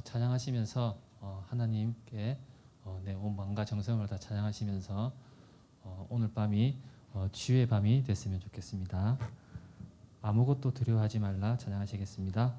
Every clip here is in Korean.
찬양하시면서 하나님께 내 온 마음과 정성을 다 찬양하시면서 오늘 밤이 치유의 밤이 됐으면 좋겠습니다. 아무것도 두려워하지 말라 찬양하시겠습니다.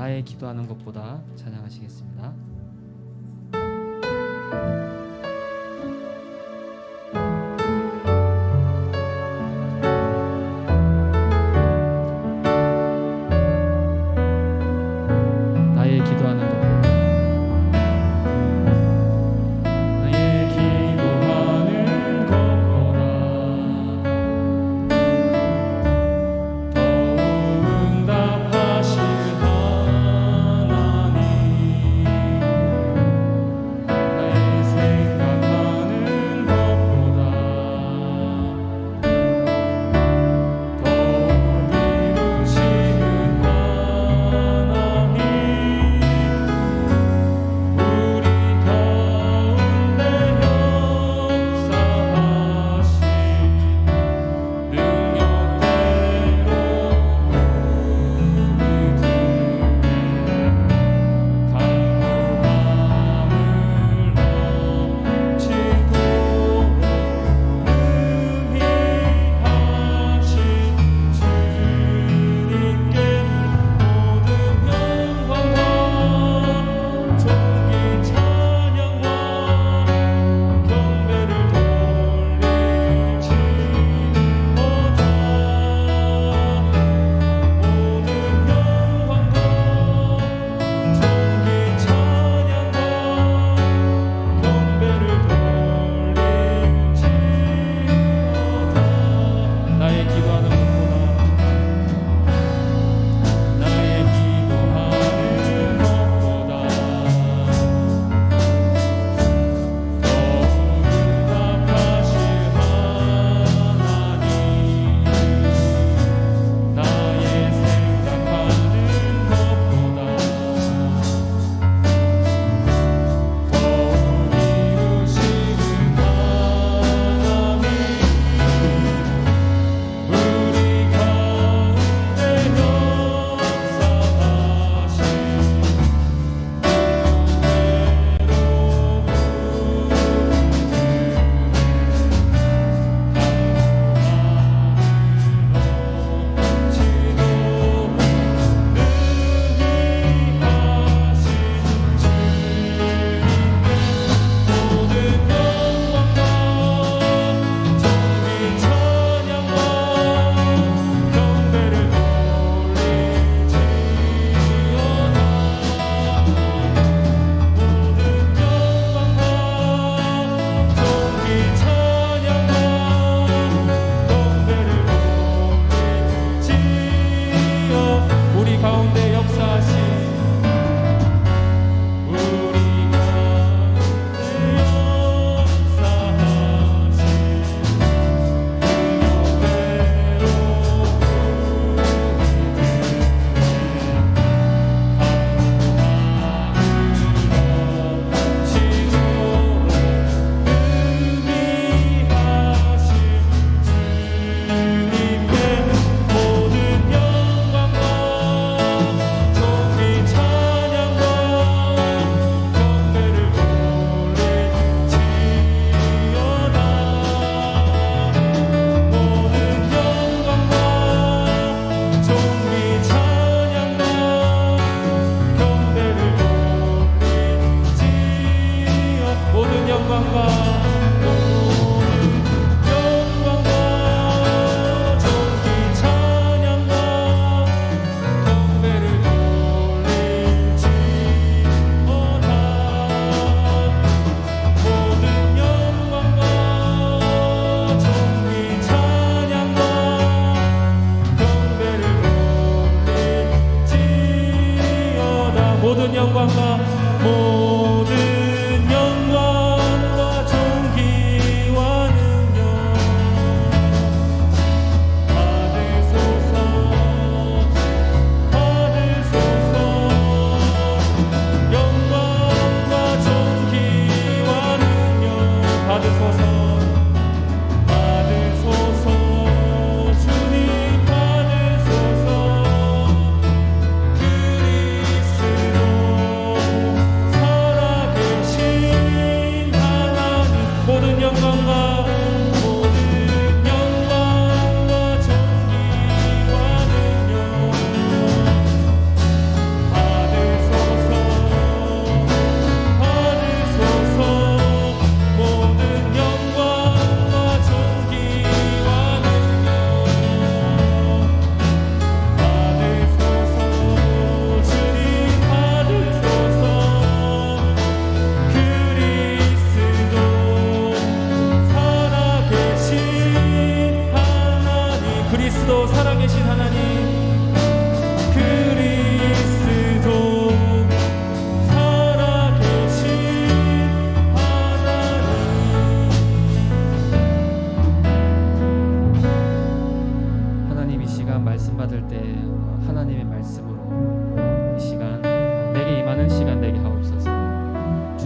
나의 기도하는 것보다 찬양하시겠습니다. 나의 기도하는 것보다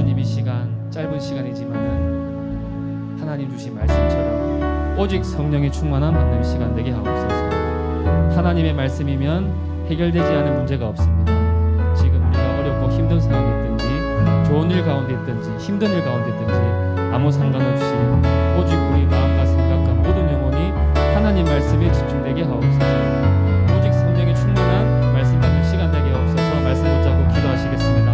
하나님 이 시간 짧은 시간이지만은 하나님 주신 말씀처럼 오직 성령의 충만한 만남 시간 되게 하옵소서. 하나님의 말씀이면 해결되지 않은 문제가 없습니다. 지금 우리가 어렵고 힘든 상황이 있든지 좋은 일 가운데 있든지 힘든 일 가운데 있든지 아무 상관없이 오직 우리 마음과 생각과 모든 영혼이 하나님 말씀에 집중되게 하옵소서. 오직 성령의 충만한 말씀 받는 시간 되게 하옵소서. 말씀 붙잡고 기도하시겠습니다.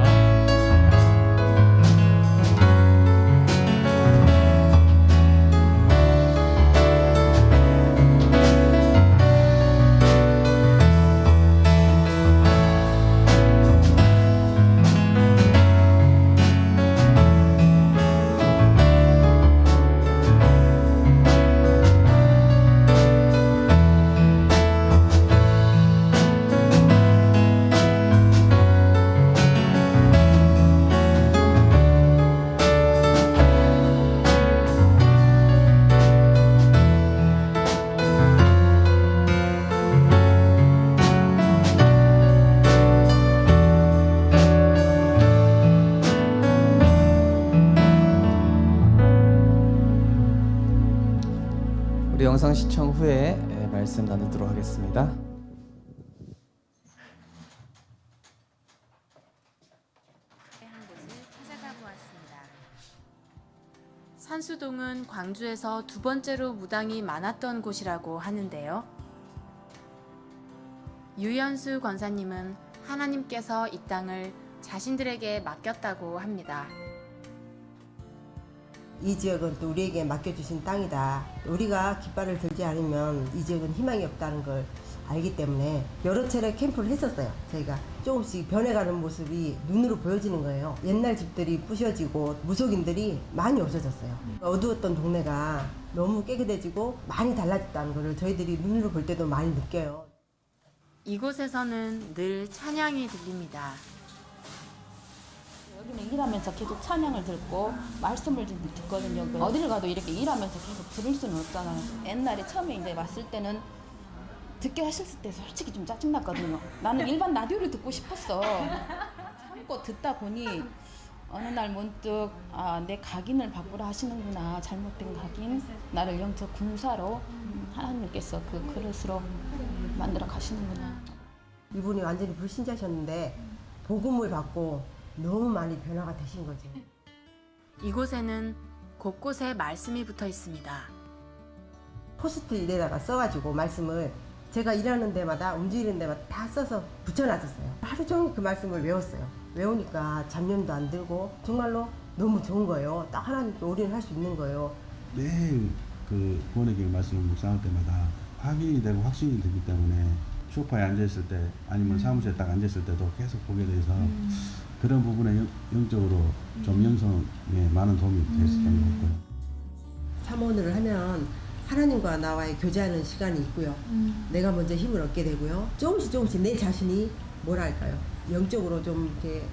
우리 영상 시청 후에 말씀 나누도록 하겠습니다. 한 곳을 찾아가 보았습니다. 산수동은 광주에서 두 번째로 무당이 많았던 곳이라고 하는데요. 유연수 권사님은 하나님께서 이 땅을 자신들에게 맡겼다고 합니다. 이 지역은 또 우리에게 맡겨주신 땅이다. 우리가 깃발을 들지 않으면 이 지역은 희망이 없다는 걸 알기 때문에 여러 차례 캠프를 했었어요. 저희가 조금씩 변해가는 모습이 눈으로 보여지는 거예요. 옛날 집들이 부셔지고 무속인들이 많이 없어졌어요. 어두웠던 동네가 너무 깨끗해지고 많이 달라졌다는 걸 저희들이 눈으로 볼 때도 많이 느껴요. 이곳에서는 늘 찬양이 들립니다. 여기는 일하면서 계속 찬양을 듣고 말씀을 좀 듣거든요. 어디를 가도 이렇게 일하면서 계속 들을 수는 없잖아요. 옛날에 처음에 이제 왔을 때는 듣게 하셨을 때 솔직히 좀 짜증났거든요. 나는 일반 라디오를 듣고 싶었어. 참고 듣다 보니 어느 날 문득 내 각인을 바꾸라 하시는구나. 잘못된 각인. 나를 영적 군사로 하나님께서 그 그릇으로 만들어 가시는구나. 이분이 완전히 불신자셨는데 복음을 받고 너무 많이 변화가 되신 거죠. 이곳에는 곳곳에 말씀이 붙어 있습니다. 포스트잇에다가 써가지고 말씀을 제가 일하는 데마다 움직이는 데마다 다 써서 붙여놨었어요. 하루 종일 그 말씀을 외웠어요. 외우니까 잡념도 안 들고 정말로 너무 좋은 거예요. 딱 하나님께 올인할 수 있는 거예요. 매일 그 구원의 말씀을 묵상할 때마다 확인이 되고 확신이 되기 때문에 소파에 앉아있을 때 아니면 사무실에 딱 앉아있을 때도 계속 보게 돼서 그런 부분에 영적으로 좀 영성에 많은 도움이 됐었던 것 같고요. 삼원을 하면 하나님과 나와의 교제하는 시간이 있고요. 내가 먼저 힘을 얻게 되고요. 조금씩 내 자신이 뭐랄까요? 영적으로 좀 이렇게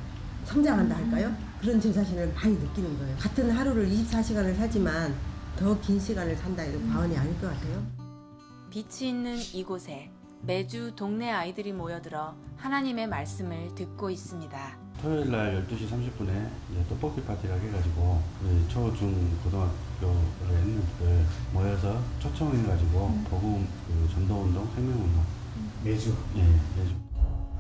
성장한다 할까요? 그런 제 자신을 많이 느끼는 거예요. 같은 하루를 24시간을 살지만 더 긴 시간을 산다 해도 과언이 아닐 것 같아요. 빛이 있는 이곳에 매주 동네 아이들이 모여들어 하나님의 말씀을 듣고 있습니다. 토요일 날 12시 30분에 이제 떡볶이 파티를 해가지고 우리 초, 중, 고등학교 애들들 모여서 초청해가지고 복음 그 전도운동, 생명운동 매주 매주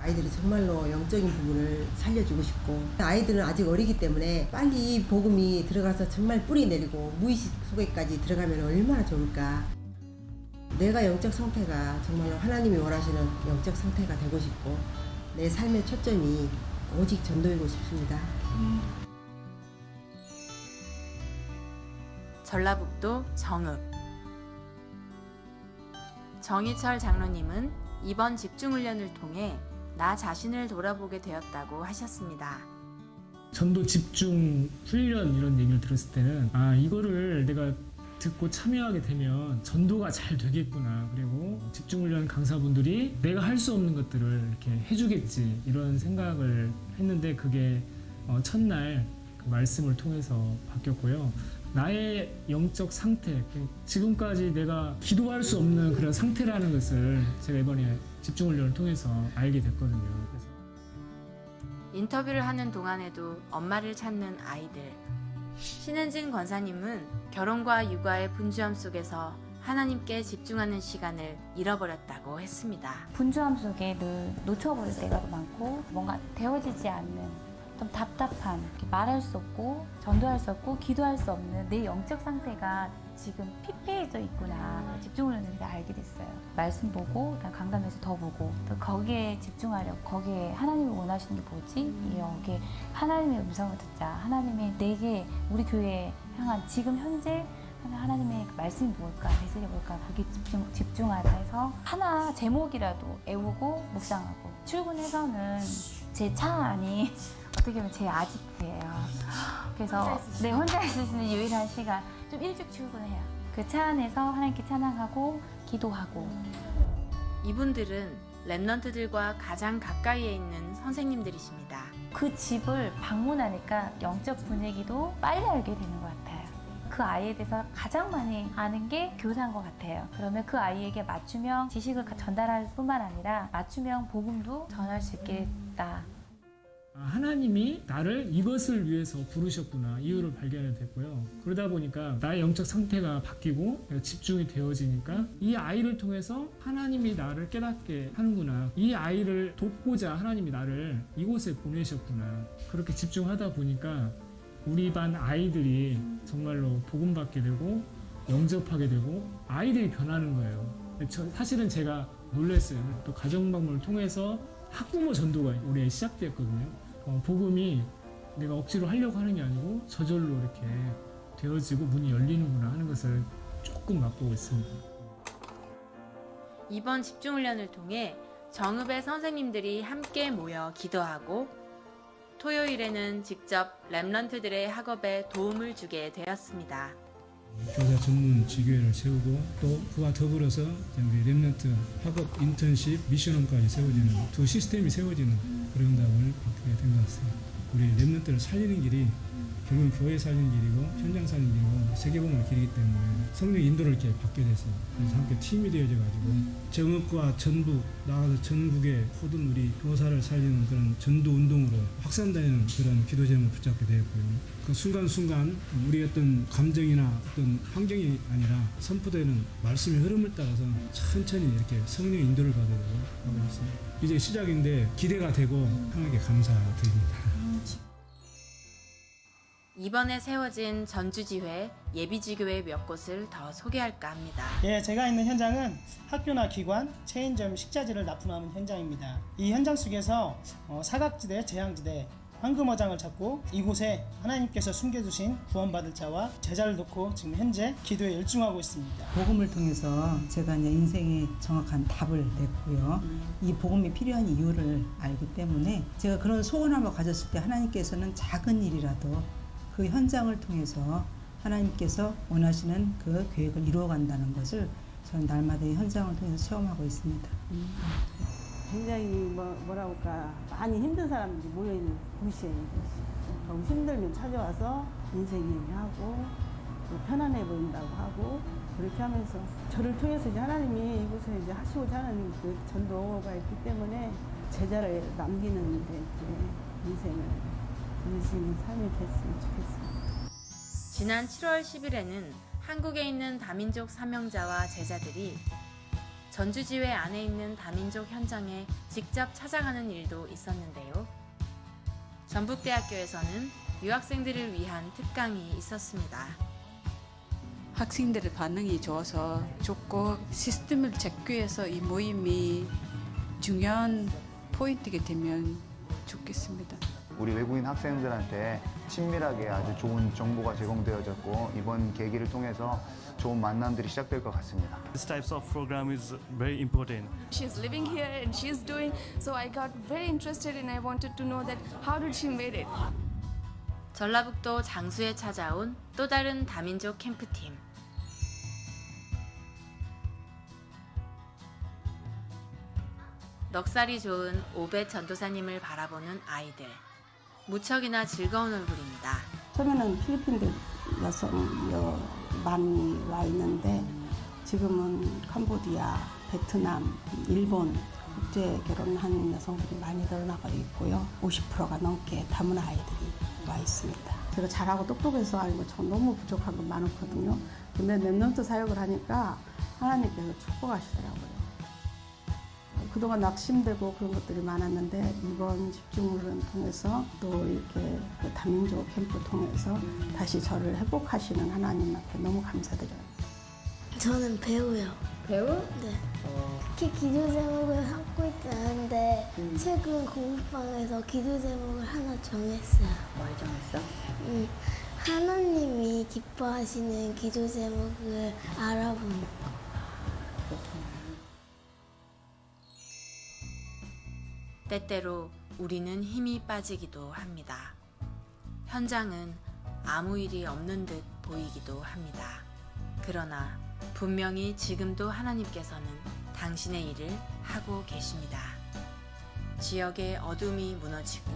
아이들이 정말로 영적인 부분을 살려주고 싶고 아이들은 아직 어리기 때문에 빨리 이 복음이 들어가서 정말 뿌리 내리고 무의식 속에까지 들어가면 얼마나 좋을까. 내가 영적 상태가 정말로 하나님이 원하시는 영적 상태가 되고 싶고 내 삶의 초점이 오직 전도이고 싶습니다. 전라북도 정읍 정희철 장로님은 이번 집중훈련을 통해 나 자신을 돌아보게 되었다고 하셨습니다. 전도 집중 훈련 이런 얘기를 들었을 때는 이거를 내가 듣고 참여하게 되면 전도가 잘 되겠구나. 그리고 집중훈련 강사분들이 내가 할 수 없는 것들을 이렇게 해주겠지 이런 생각을 했는데 그게 첫날 그 말씀을 통해서 바뀌었고요. 나의 영적 상태, 지금까지 내가 기도할 수 없는 그런 상태라는 것을 제가 이번에 집중훈련을 통해서 알게 됐거든요. 그래서 인터뷰를 하는 동안에도 엄마를 찾는 아이들. 신은진 권사님은 결혼과 육아의 분주함 속에서 하나님께 집중하는 시간을 잃어버렸다고 했습니다. 분주함 속에 늘 놓쳐버릴 때가 많고 뭔가 되어지지 않는 좀 답답한, 말할 수 없고 전도할 수 없고 기도할 수 없는 내 영적 상태가 지금 피폐해져 있구나 집중을 했는데 알게 됐어요. 말씀 보고 강단에서 더 보고 또 거기에 집중하려고 거기에 하나님이 원하시는 게 뭐지? 여기에 하나님의 음성을 듣자. 하나님의 내게 우리 교회에 향한 지금 현재 하나님의 말씀이 뭘까? 메시지가 뭘까? 거기에 집중하자 해서 하나 제목이라도 외우고 묵상하고 출근해서는 제 차 안이 어떻게 보면 제 아지트예요. 그래서 내 혼자 있을 수 있는 유일한 시간 좀 일찍 출근해요. 그 차 안에서 하나님께 찬양하고 기도하고. 이분들은 랩런트들과 가장 가까이에 있는 선생님들이십니다. 그 집을 방문하니까 영적 분위기도 빨리 알게 되는 것 같아요. 그 아이에 대해서 가장 많이 아는 게 교사인 것 같아요. 그러면 그 아이에게 맞춤형 지식을 전달할 뿐만 아니라 맞춤형 복음도 전할 수 있겠다. 하나님이 나를 이것을 위해서 부르셨구나 이유를 발견하게 됐고요. 그러다 보니까 나의 영적 상태가 바뀌고 내가 집중이 되어지니까 이 아이를 통해서 하나님이 나를 깨닫게 하는구나. 이 아이를 돕고자 하나님이 나를 이곳에 보내셨구나. 그렇게 집중하다 보니까 우리 반 아이들이 정말로 복음받게 되고 영접하게 되고 아이들이 변하는 거예요. 사실은 제가 놀랐어요. 또 가정방문을 통해서 학부모 전도가 올해 시작되었거든요. 복음이 내가 억지로 하려고 하는 게 아니고 저절로 이렇게 되어지고 문이 열리는구나 하는 것을 조금 맛보고 있습니다. 이번 집중훈련을 통해 정읍의 선생님들이 함께 모여 기도하고 토요일에는 직접 랩런트들의 학업에 도움을 주게 되었습니다. 교사 전문 지교회를 세우고 또 그와 더불어서 우리 랩런트 학업 인턴십 미션홈까지 세워지는 두 시스템이 세워지는 그런 응답을 받게 된 것 같습니다. 우리 랩런트를 살리는 길이 결국은 교회 살리는 길이고 현장 살리는 길이고 세계복음을 길이기 때문에 성령 인도를 이렇게 받게 됐어요. 그래서 함께 팀이 되어져가지고 정읍과 전북 나가서 전국의 모든 우리 교사를 살리는 그런 전도 운동으로 확산되는 그런 기도 제목을 붙잡게 되었고요. 그 순간순간 우리의 어떤 감정이나 어떤 환경이 아니라 선포되는 말씀의 흐름을 따라서 천천히 이렇게 성령 인도를 받으려고 하고 있습니다. 이제 시작인데 기대가 되고 하나님께 감사드립니다. 이번에 세워진 전주지회 예비지교회 몇 곳을 더 소개할까 합니다. 예, 제가 있는 현장은 학교나 기관, 체인점, 식자재를 납품하는 현장입니다. 이 현장 속에서 사각지대, 재앙지대, 황금어장을 찾고 이곳에 하나님께서 숨겨두신 구원받을 자와 제자를 놓고 지금 현재 기도에 열중하고 있습니다. 복음을 통해서 제가 이제 인생의 정확한 답을 냈고요. 이 복음이 필요한 이유를 알기 때문에 제가 그런 소원함을 가졌을 때 하나님께서는 작은 일이라도 그 현장을 통해서 하나님께서 원하시는 그 계획을 이루어간다는 것을 저는 날마다 이 현장을 통해서 체험하고 있습니다. 굉장히 뭐라고 할까 많이 힘든 사람들이 모여있는 곳이에요. 너무 힘들면 찾아와서 인생 얘기하고 또 편안해 보인다고 하고 그렇게 하면서 저를 통해서 이제 하나님이 이곳에 이제 하시고자 하는 그 전도가 있기 때문에 제자를 남기는 데 인생을 드릴 수 있는 삶이 됐으면 좋겠습니다. 지난 7월 10일에는 한국에 있는 다민족 사명자와 제자들이 전주지회 안에 있는 다민족 현장에 직접 찾아가는 일도 있었는데요. 전북대학교에서는 유학생들을 위한 특강이 있었습니다. 학생들의 반응이 좋아서 좋고 시스템을 잡기 위해서 이 모임이 중요한 포인트가 되면 좋겠습니다. 우리 외국인 학생들한테 친밀하게 아주 좋은 정보가 제공되어졌고 이번 계기를 통해서 좋은 만남들이 시작될 것 같습니다. This type of program is very important. She's living here and she's doing, so I got very interested and I wanted to know that how did she made it. 전라북도 장수에 찾아온 또 다른 다민족 캠프팀. 넉살이 좋은 오벳 전도사님을 바라보는 아이들. 무척이나 즐거운 얼굴입니다. 처음에는 필리핀들 여성 많이 와 있는데 지금은 캄보디아, 베트남, 일본 국제 결혼한 여성들이 많이 늘어나고 있고요. 50%가 넘게 다문화 아이들이 와 있습니다. 제가 잘하고 똑똑해서 아니고 전 너무 부족한 건 많았거든요. 근데 랩넌트 사역을 하니까 하나님께서 축복하시더라고요. 그동안 낙심되고 그런 것들이 많았는데 이번 집중훈련 통해서 또 이렇게 그 다민족 캠프 통해서 다시 저를 회복하시는 하나님 앞에 너무 감사드려요. 저는 배우요. 배우? 네. 특히 기도 제목을 삼고 있지 않은데 최근 공부방에서 기도 제목을 하나 정했어요. 뭘 정했어? 하나님이 기뻐하시는 기도 제목을 알아보는 거. 때때로 우리는 힘이 빠지기도 합니다. 현장은 아무 일이 없는 듯 보이기도 합니다. 그러나 분명히 지금도 하나님께서는 당신의 일을 하고 계십니다. 지역의 어둠이 무너지고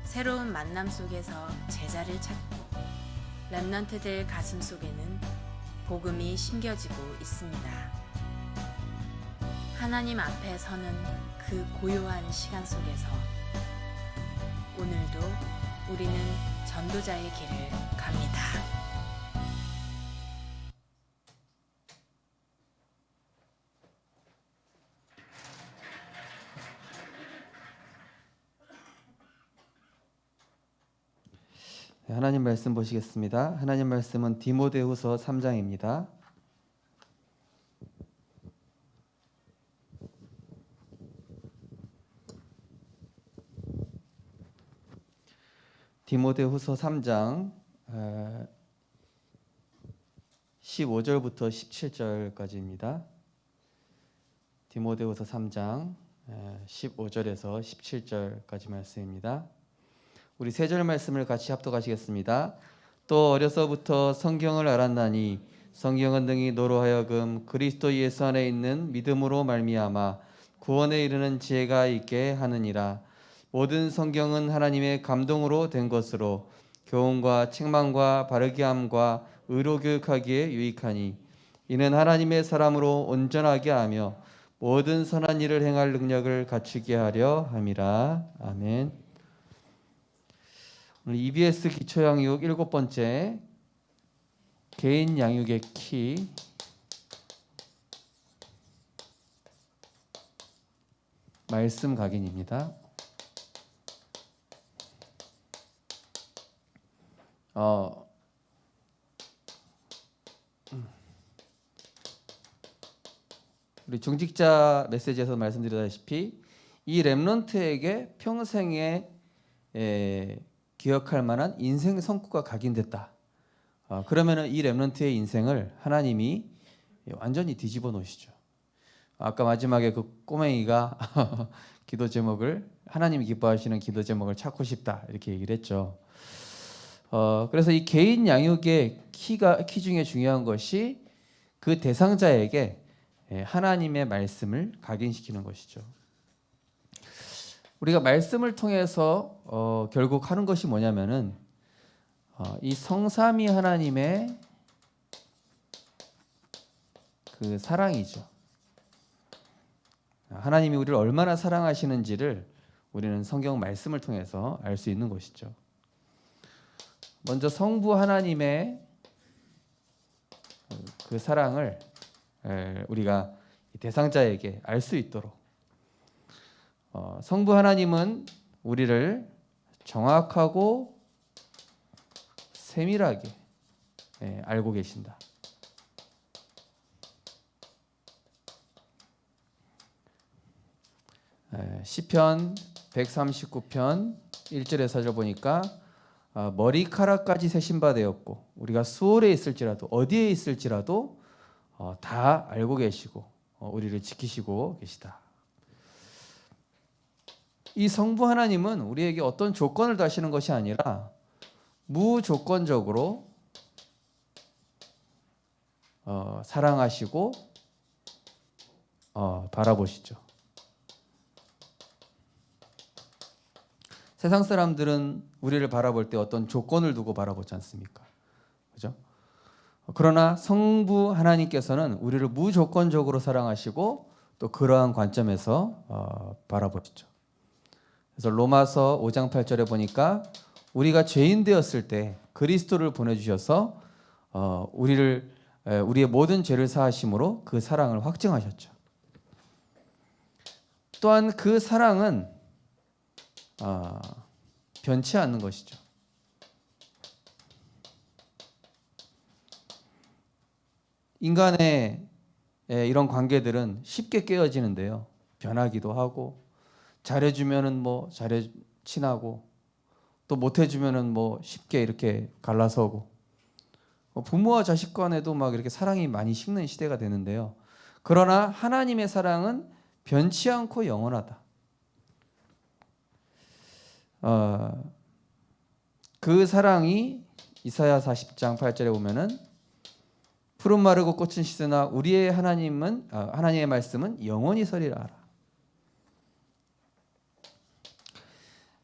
새로운 만남 속에서 제자를 찾고 랩넌트들 가슴 속에는 복음이 심겨지고 있습니다. 하나님 앞에 서는 그 고요한 시간 속에서 오늘도 우리는 전도자의 길을 갑니다. 네, 하나님 말씀 보시겠습니다. 하나님 말씀은 디모데후서 3장입니다. 디모데후서 3장 15절부터 17절까지입니다. 디모데후서 3장 15절에서 17절까지 말씀입니다. 우리 세 절 말씀을 같이 합독하시겠습니다. 또 어려서부터 성경을 알았나니 성경은 능히 너로 하여금 그리스도 예수 안에 있는 믿음으로 말미암아 구원에 이르는 지혜가 있게 하느니라. 모든 성경은 하나님의 감동으로 된 것으로 교훈과 책망과 바르게 함과 의로 교육하기에 유익하니 이는 하나님의 사람으로 온전하게 하며 모든 선한 일을 행할 능력을 갖추게 하려 함이라. 아멘. 오늘 EBS 기초양육 7번째 개인 양육의 키 말씀 각인입니다. 우리 중직자 메시지에서 말씀드렸다시피 이 렘넌트에게 평생에 기억할 만한 인생 성과가 각인됐다. 그러면은 이 렘넌트의 인생을 하나님이 완전히 뒤집어 놓으시죠. 아까 마지막에 그 꼬맹이가 기도 제목을 하나님이 기뻐하시는 기도 제목을 찾고 싶다 이렇게 얘기를 했죠. 그래서 이 개인 양육의 키 중에 중요한 것이 그 대상자에게 하나님의 말씀을 각인시키는 것이죠. 우리가 말씀을 통해서 결국 하는 것이 뭐냐면은 이 성삼위 하나님의 그 사랑이죠. 하나님이 우리를 얼마나 사랑하시는지를 우리는 성경 말씀을 통해서 알 수 있는 것이죠. 먼저 성부 하나님의 그 사랑을 우리가 대상자에게 알 수 있도록 성부 하나님은 우리를 정확하고 세밀하게 알고 계신다. 시편 139편 1절에 4절 보니까 머리카락까지 세신 바 되었고 우리가 수월에 있을지라도 어디에 있을지라도 다 알고 계시고 우리를 지키시고 계시다. 이 성부 하나님은 우리에게 어떤 조건을 다시는 것이 아니라 무조건적으로 사랑하시고 바라보시죠. 세상 사람들은 우리를 바라볼 때 어떤 조건을 두고 바라보지 않습니까? 그죠? 그러나 성부 하나님께서는 우리를 무조건적으로 사랑하시고 또 그러한 관점에서 바라보시죠. 그래서 로마서 5장 8절에 보니까 우리가 죄인 되었을 때 그리스도를 보내주셔서 우리의 모든 죄를 사하심으로 그 사랑을 확증하셨죠. 또한 그 사랑은 변치 않는 것이죠. 인간의 이런 관계들은 쉽게 깨어지는데요. 변하기도 하고 잘해주면은 뭐 친하고 또 못해주면은 뭐 쉽게 이렇게 갈라서고 부모와 자식 간에도 막 이렇게 사랑이 많이 식는 시대가 되는데요. 그러나 하나님의 사랑은 변치 않고 영원하다. 그 사랑이 이사야 40장 8절에 보면은 푸른 마르고 꽃은 시드나 우리의 하나님의 말씀은 영원히 서리라 하라.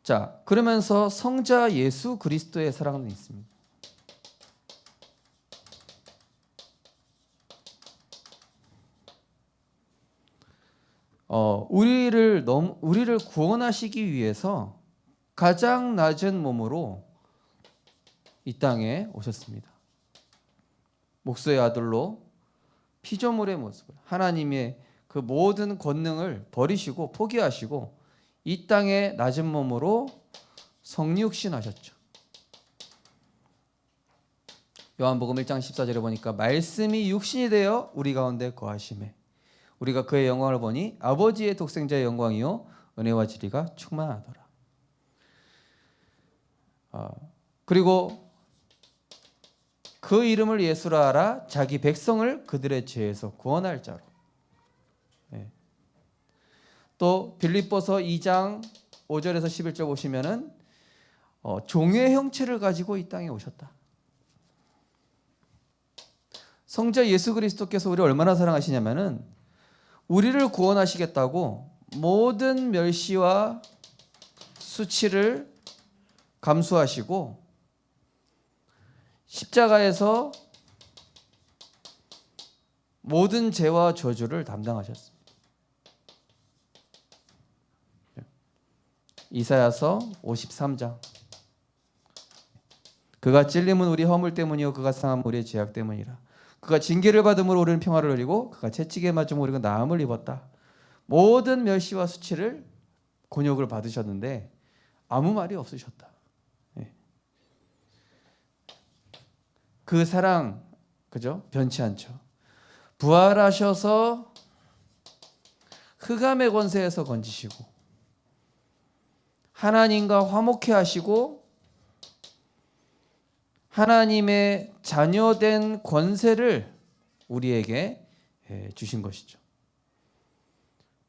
자, 그러면서 성자 예수 그리스도의 사랑은 있습니다. 우리를 구원하시기 위해서 가장 낮은 몸으로 이 땅에 오셨습니다. 목수의 아들로 피조물의 모습을 하나님의 그 모든 권능을 버리시고 포기하시고 이 땅에 낮은 몸으로 성육신하셨죠. 요한복음 1장 14절에 보니까 말씀이 육신이 되어 우리 가운데 거하심에 우리가 그의 영광을 보니 아버지의 독생자의 영광이요 은혜와 진리가 충만하더라. 그리고 그 이름을 예수라 하라 자기 백성을 그들의 죄에서 구원할 자로. 또 빌립보서 2장 5절에서 11절 보시면은 종의 형체를 가지고 이 땅에 오셨다. 성자 예수 그리스도께서 우리를 얼마나 사랑하시냐면은 우리를 구원하시겠다고 모든 멸시와 수치를 감수하시고 십자가에서 모든 죄와 저주를 담당하셨습니다. 이사야서 53장 그가 찔림은 우리 허물 때문이요 그가 상함은 우리의 죄악 때문이라. 그가 징계를 받음으로 우리는 평화를 누리고 그가 채찍에 맞음으로 우리가 나음을 입었다. 모든 멸시와 수치를 곤욕을 받으셨는데 아무 말이 없으셨다. 그 사랑 그죠? 변치 않죠. 부활하셔서 흑암의 권세에서 건지시고 하나님과 화목해 하시고 하나님의 자녀된 권세를 우리에게 주신 것이죠.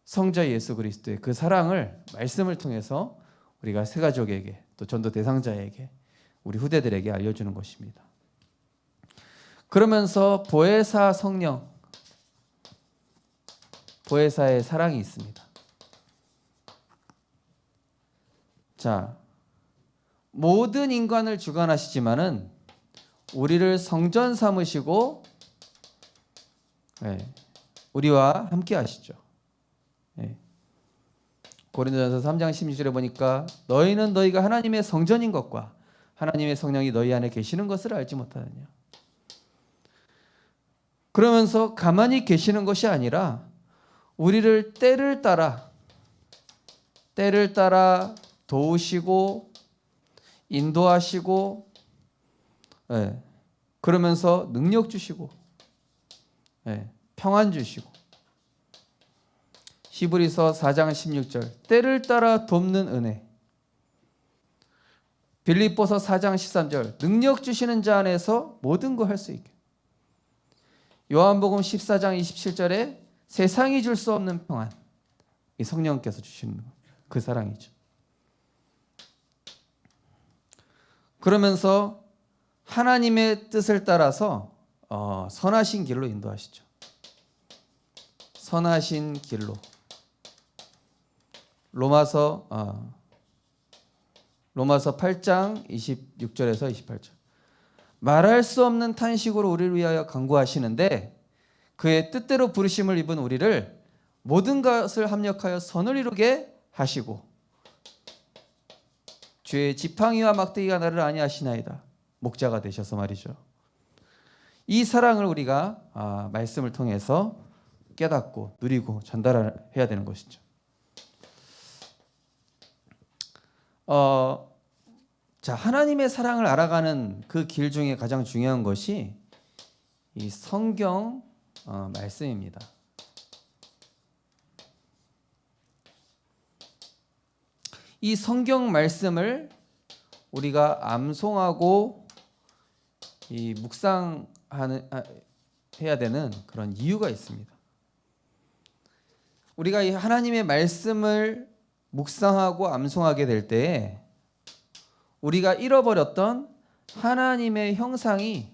성자 예수 그리스도의 그 사랑을 말씀을 통해서 우리가 새가족에게 또 전도 대상자에게 우리 후대들에게 알려주는 것입니다. 그러면서 보혜사 성령, 보혜사의 사랑이 있습니다. 자, 모든 인간을 주관하시지만은 우리를 성전 삼으시고 우리와 함께 하시죠. 고린도전서 3장 16절에 보니까 너희는 너희가 하나님의 성전인 것과 하나님의 성령이 너희 안에 계시는 것을 알지 못하느냐. 그러면서 가만히 계시는 것이 아니라 우리를 때를 따라 도우시고 인도하시고 그러면서 능력 주시고 평안 주시고 히브리서 4장 16절 때를 따라 돕는 은혜 빌립보서 4장 13절 능력 주시는 자 안에서 모든 거 할 수 있게 요한복음 14장 27절에 세상이 줄 수 없는 평안 이 성령께서 주시는 그 사랑이죠. 그러면서 하나님의 뜻을 따라서 선하신 길로 인도하시죠. 선하신 길로 로마서 8장 26절에서 28절 말할 수 없는 탄식으로 우리를 위하여 간구하시는데 그의 뜻대로 부르심을 입은 우리를 모든 것을 합력하여 선을 이루게 하시고 주의 지팡이와 막대기가 나를 아니하시나이다. 목자가 되셔서 말이죠. 이 사랑을 우리가 말씀을 통해서 깨닫고 누리고 전달해야 되는 것이죠. 자, 하나님의 사랑을 알아가는 그 길 중에 가장 중요한 것이 이 성경 말씀입니다. 이 성경 말씀을 우리가 암송하고 이 해야 되는 그런 이유가 있습니다. 우리가 이 하나님의 말씀을 묵상하고 암송하게 될 때에 우리가 잃어버렸던 하나님의 형상이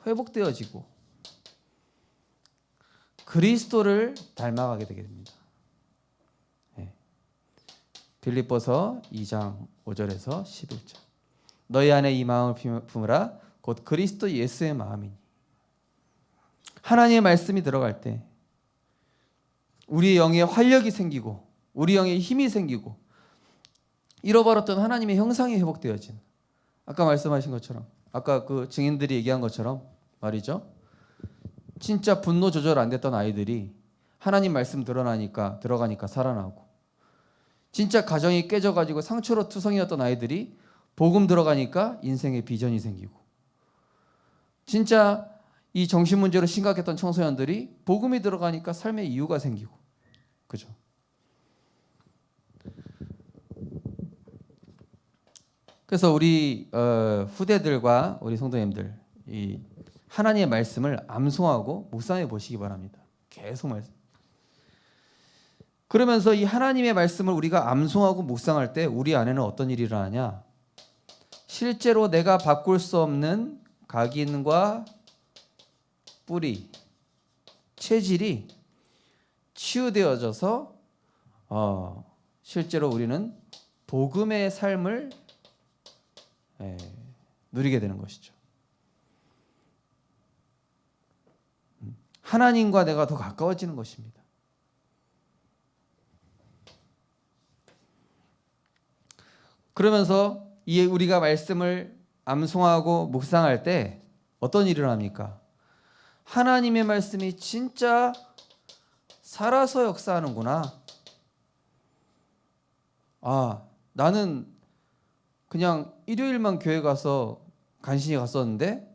회복되어지고 그리스도를 닮아가게 되게 됩니다. 빌립보서 2장 5절에서 11절. 너희 안에 이 마음을 품으라 곧 그리스도 예수의 마음이니. 하나님의 말씀이 들어갈 때 우리의 영에 활력이 생기고 우리 영에 힘이 생기고 잃어버렸던 하나님의 형상이 회복되어진, 아까 말씀하신 것처럼, 아까 그 증인들이 얘기한 것처럼 말이죠. 진짜 분노 조절 안 됐던 아이들이 하나님 말씀 들어가니까 살아나고, 진짜 가정이 깨져가지고 상처로 투성이었던 아이들이 복음 들어가니까 인생의 비전이 생기고, 진짜 이 정신 문제로 심각했던 청소년들이 복음이 들어가니까 삶의 이유가 생기고, 그죠? 그래서 우리 후대들과 우리 성도님들 이 하나님의 말씀을 암송하고 묵상해 보시기 바랍니다. 계속 말씀. 그러면서 이 하나님의 말씀을 우리가 암송하고 묵상할 때 우리 안에는 어떤 일이 일어나냐? 실제로 내가 바꿀 수 없는 각인과 뿌리, 체질이 치유되어져서 실제로 우리는 복음의 삶을 누리게 되는 것이죠. 하나님과 내가 더 가까워지는 것입니다. 그러면서 우리가 말씀을 암송하고 묵상할 때 어떤 일을 합니까? 하나님의 말씀이 진짜 살아서 역사하는구나. 나는 그냥 일요일만 교회 가서 간신히 갔었는데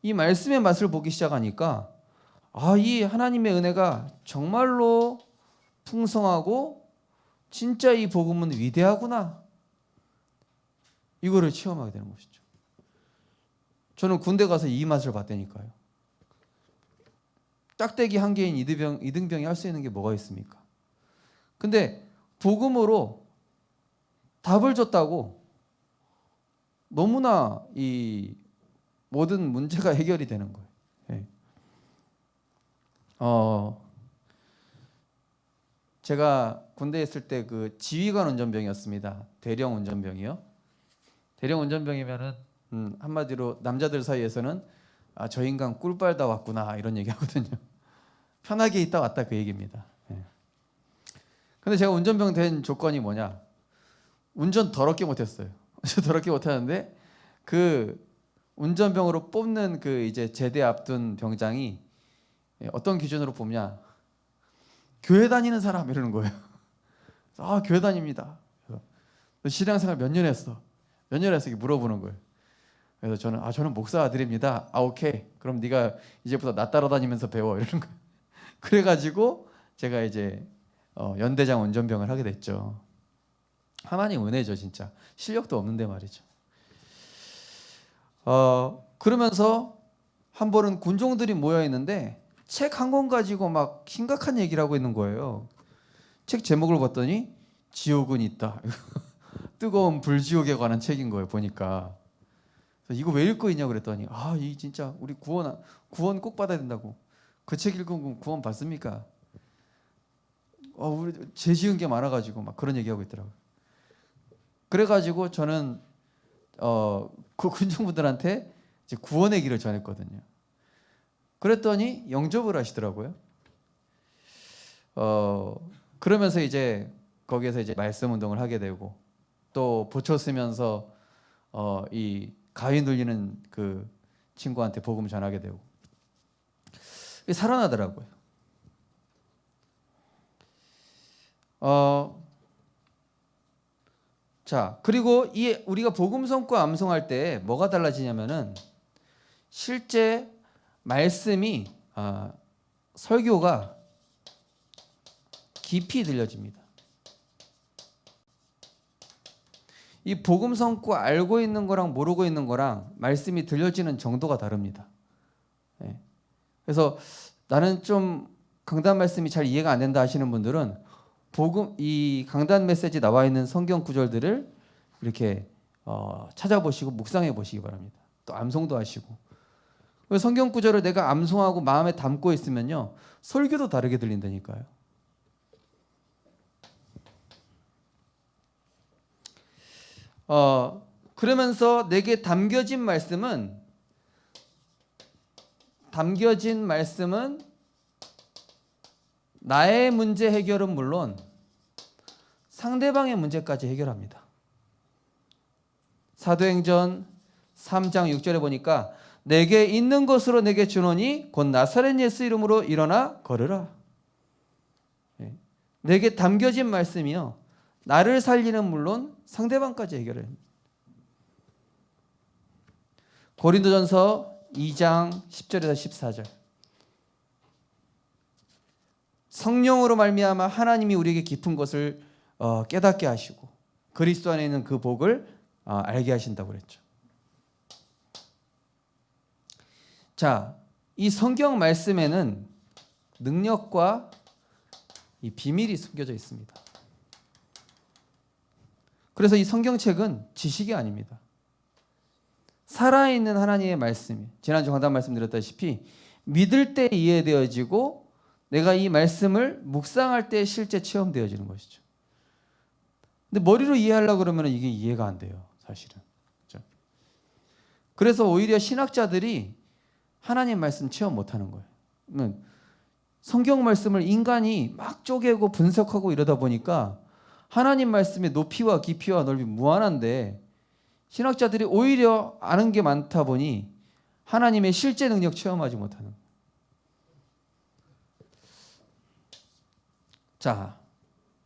이 말씀의 맛을 보기 시작하니까 이 하나님의 은혜가 정말로 풍성하고 진짜 이 복음은 위대하구나. 이거를 체험하게 되는 것이죠. 저는 군대 가서 이 맛을 봤다니까요. 짝대기 한 개인 이등병이 할 수 있는 게 뭐가 있습니까? 근데 복음으로 답을 줬다고 너무나 이 모든 문제가 해결이 되는 거예요. 제가 군대에 있을 때 그 지휘관 운전병이었습니다. 대령 운전병이요. 대령 운전병이면은 한마디로 남자들 사이에서는 저 인간 꿀 빨다 왔구나 이런 얘기 하거든요. 편하게 있다 왔다 그 얘기입니다. 근데 제가 운전병 된 조건이 뭐냐? 운전 더럽게 못했어요. 더럽게 못하는데 그 운전병으로 뽑는 그 이제 제대 앞둔 병장이 어떤 기준으로 뽑냐? 교회 다니는 사람 이러는 거예요. 교회 다닙니다. 신앙생활 몇 년 했어? 몇 년 했어? 이렇게 물어보는 거예요. 그래서 저는 목사 아들입니다. 오케이. 그럼 네가 이제부터 나 따라다니면서 배워 이러는 거예요. 그래가지고 제가 이제 연대장 운전병을 하게 됐죠. 하나님 은혜죠, 진짜. 실력도 없는데 말이죠. 그러면서 한 번은 군종들이 모여 있는데 책 한 권 가지고 막 심각한 얘기를 하고 있는 거예요. 책 제목을 봤더니 지옥은 있다. 뜨거운 불지옥에 관한 책인 거예요, 보니까. 이거 왜 읽고 있냐고 그랬더니 이 진짜 우리 구원 꼭 받아야 된다고. 그 책 읽으면 구원 받습니까? 우리 죄 지은 게 많아가지고 막 그런 얘기하고 있더라고요. 그래가지고 저는 그 군중분들한테 이제 구원의 길을 전했거든요. 그랬더니 영접을 하시더라고요. 그러면서 이제 거기에서 이제 말씀 운동을 하게 되고 또 보초 쓰면서 이 가위 눌리는 그 친구한테 복음 전하게 되고 살아나더라고요. 자, 그리고 이 우리가 복음 선고 암송할 때 뭐가 달라지냐면은 실제 말씀이 설교가 깊이 들려집니다. 이 복음 선고 알고 있는 거랑 모르고 있는 거랑 말씀이 들려지는 정도가 다릅니다. 예. 그래서 나는 좀 강단 말씀이 잘 이해가 안 된다 하시는 분들은 이 강단 메시지 나와 있는 성경 구절들을 이렇게 찾아보시고 묵상해 보시기 바랍니다. 또 암송도 하시고. 성경 구절을 내가 암송하고 마음에 담고 있으면요 설교도 다르게 들린다니까요. 그러면서 내게 담겨진 말씀은 나의 문제 해결은 물론 상대방의 문제까지 해결합니다. 사도행전 3장 6절에 보니까 내게 있는 것으로 내게 주노니 곧 나사렛 예수 이름으로 일어나 걸으라. 내게 담겨진 말씀이요 나를 살리는 물론 상대방까지 해결해요. 고린도전서 2장 10절에서 14절. 성령으로 말미암아 하나님이 우리에게 깊은 것을 깨닫게 하시고 그리스도 안에 있는 그 복을 알게 하신다고 그랬죠. 자, 이 성경 말씀에는 능력과 이 비밀이 숨겨져 있습니다. 그래서 이 성경책은 지식이 아닙니다. 살아있는 하나님의 말씀이 지난주 강단 말씀드렸다시피 믿을 때 이해되어지고 내가 이 말씀을 묵상할 때 실제 체험되어지는 것이죠. 근데 머리로 이해하려고 그러면 이게 이해가 안 돼요. 사실은. 그렇죠? 그래서 오히려 신학자들이 하나님 말씀 체험 못하는 거예요. 성경 말씀을 인간이 막 쪼개고 분석하고 이러다 보니까 하나님 말씀의 높이와 깊이와 넓이 무한한데 신학자들이 오히려 아는 게 많다 보니 하나님의 실제 능력 체험하지 못하는 거예요. 자,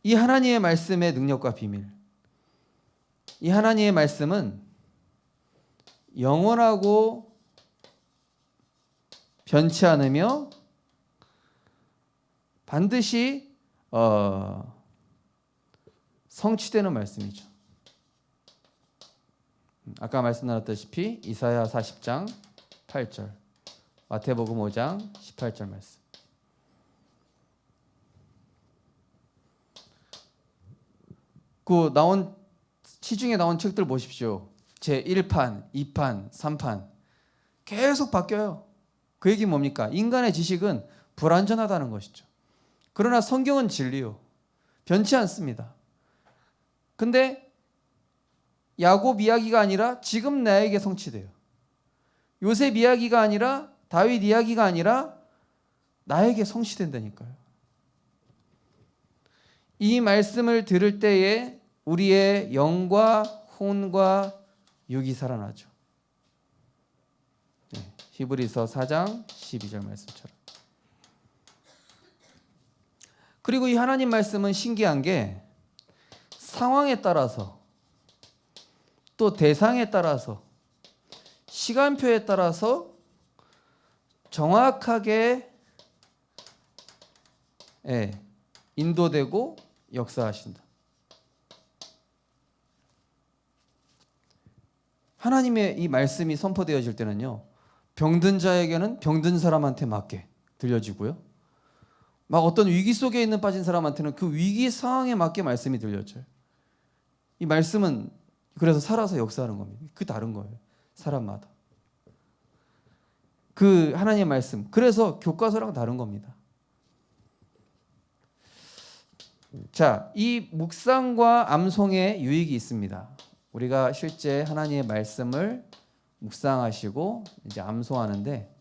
이 하나님의 말씀의 능력과 비밀. 이 하나님의 말씀은 영원하고 변치 않으며 반드시 성취되는 말씀이죠. 아까 말씀 나눴다시피 이사야 40장 8절, 마태복음 5장 18절 말씀. 그 나온 시중에 나온 책들 보십시오. 제 1판, 2판, 3판 계속 바뀌어요. 그 얘기 뭡니까? 인간의 지식은 불완전하다는 것이죠. 그러나 성경은 진리요. 변치 않습니다. 근데 야곱 이야기가 아니라 지금 나에게 성취돼요. 요셉 이야기가 아니라 다윗 이야기가 아니라 나에게 성취된다니까요. 이 말씀을 들을 때에 우리의 영과 혼과 육이 살아나죠. 히브리서 4장 12절 말씀처럼. 그리고 이 하나님 말씀은 신기한 게 상황에 따라서 또 대상에 따라서 시간표에 따라서 정확하게 인도되고 역사하신다. 하나님의 이 말씀이 선포되어질 때는요, 병든 자에게는 병든 사람한테 맞게 들려지고요, 막 어떤 위기 속에 있는 빠진 사람한테는 그 위기 상황에 맞게 말씀이 들려져요. 이 말씀은 그래서 살아서 역사하는 겁니다. 그 다른 거예요. 사람마다. 그 하나님의 말씀. 그래서 교과서랑 다른 겁니다. 자, 이 묵상과 암송의 유익이 있습니다. 우리가 실제 하나님의 말씀을 묵상하시고 이제 암송하는데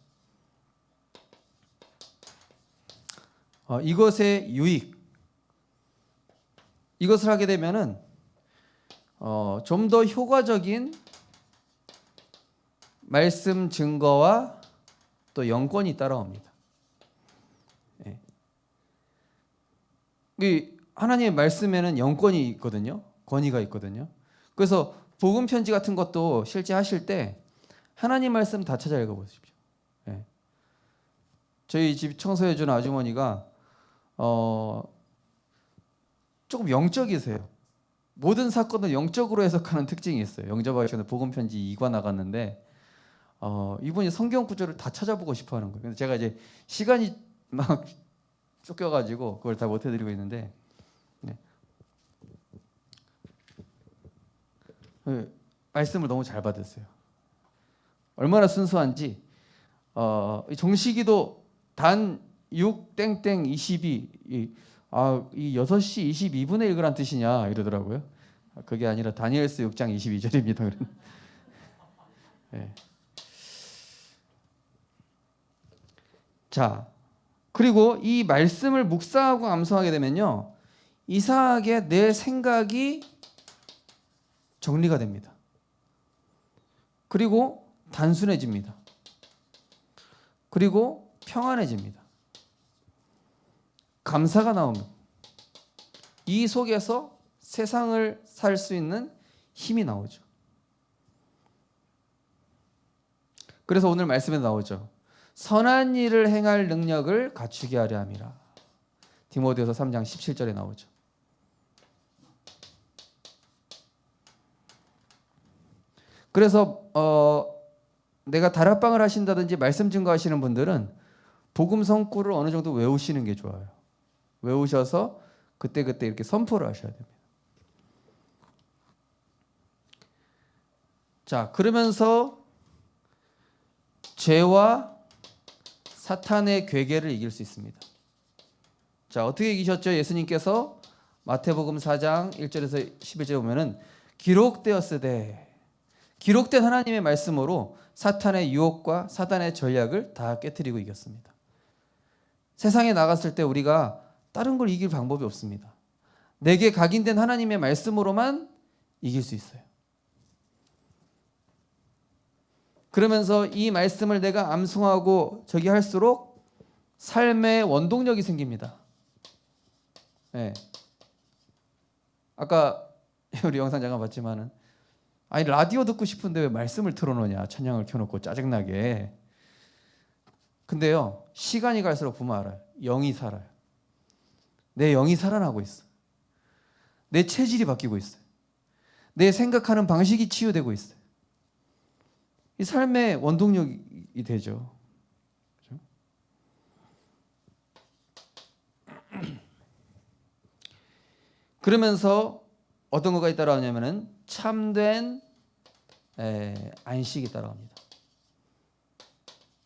이것의 유익, 이것을 하게 되면은 좀 더 효과적인 말씀 증거와 또 영권이 따라옵니다. 이 하나님의 말씀에는 영권이 있거든요. 권위가 있거든요. 그래서 복음 편지 같은 것도 실제 하실 때 하나님 말씀 다 찾아 읽어보십시오. 저희 집 청소해주는 아주머니가 조금 영적이세요. 모든 사건을 영적으로 해석하는 특징이 있어요. 영접하시는 복음 편지 2과 나갔는데 이분이 성경 구절을 다 찾아보고 싶어하는 거예요. 근데 제가 이제 시간이 막 쫓겨가지고 그걸 다 못 해드리고 있는데 말씀을 너무 잘 받았어요. 얼마나 순수한지 정시기도 단 6땡땡 22 이 6시 22분의 1란 뜻이냐 이러더라고요. 그게 아니라 다니엘서 6장 22절입니다. 네. 자, 그리고 이 말씀을 묵상하고 암송하게 되면요, 이상하게 내 생각이 정리가 됩니다. 그리고 단순해집니다. 그리고 평안해집니다. 감사가 나옵니다. 이 속에서 세상을 살 수 있는 힘이 나오죠. 그래서 오늘 말씀에 나오죠. 선한 일을 행할 능력을 갖추게 하려 함이라. 디모데후서 3장 17절에 나오죠. 그래서 내가 다락방을 하신다든지 말씀 증거하시는 분들은 복음 성구를 어느 정도 외우시는 게 좋아요. 외우셔서 그때그때 이렇게 선포를 하셔야 됩니다. 자, 그러면서 죄와 사탄의 괴계를 이길 수 있습니다. 자, 어떻게 이기셨죠? 예수님께서 마태복음 4장 1절에서 11절에 보면은 기록되었으되, 기록된 하나님의 말씀으로 사탄의 유혹과 사탄의 전략을 다 깨트리고 이겼습니다. 세상에 나갔을 때 우리가 다른 걸 이길 방법이 없습니다. 내게 각인된 하나님의 말씀으로만 이길 수 있어요. 그러면서 이 말씀을 내가 암송하고 저기 할수록 삶의 원동력이 생깁니다. 네. 아까 우리 영상 잠깐 봤지만은 아니 라디오 듣고 싶은데 왜 말씀을 틀어놓냐, 찬양을 켜놓고 짜증나게. 근데요, 시간이 갈수록 보면 알아요. 영이 살아요. 내 영이 살아나고 있어. 내 체질이 바뀌고 있어요. 내 생각하는 방식이 치유되고 있어요. 이 삶의 원동력이 되죠. 그렇죠? 그러면서 어떤 것까지 따라오냐면은 참된 안식이 따라옵니다.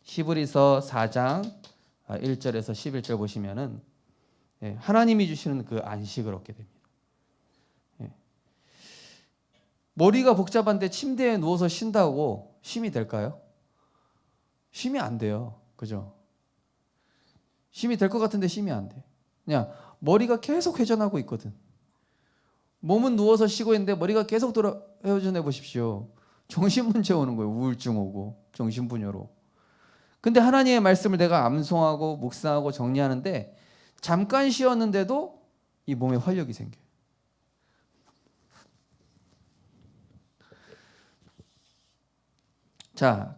히브리서 4장 1절에서 11절 보시면은 하나님이 주시는 그 안식을 얻게 됩니다. 머리가 복잡한데 침대에 누워서 쉰다고 쉼이 될까요? 쉼이 안 돼요. 그죠? 쉼이 될 것 같은데 쉼이 안 돼. 그냥 머리가 계속 회전하고 있거든. 몸은 누워서 쉬고 있는데 머리가 계속 회전해 보십시오. 정신문제 오는 거예요. 우울증 오고 정신분열로. 근데 하나님의 말씀을 내가 암송하고 묵상하고 정리하는데 잠깐 쉬었는데도 이 몸에 활력이 생겨요. 자,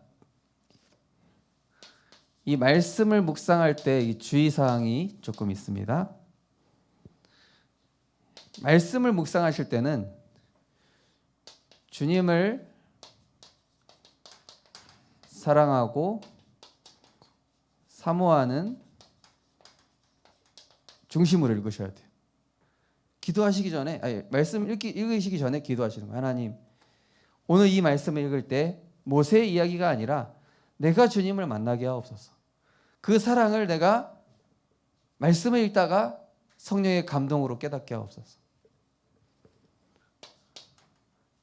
이 말씀을 묵상할 때 이 주의사항이 조금 있습니다. 말씀을 묵상하실 때는 주님을 사랑하고 사모하는 중심으로 읽으셔야 돼요. 기도하시기 전에, 말씀 읽으시기 전에 기도하시는 거예요. 하나님, 오늘 이 말씀을 읽을 때 모세의 이야기가 아니라 내가 주님을 만나게 하옵소서. 그 사랑을 내가 말씀을 읽다가 성령의 감동으로 깨닫게 하옵소서.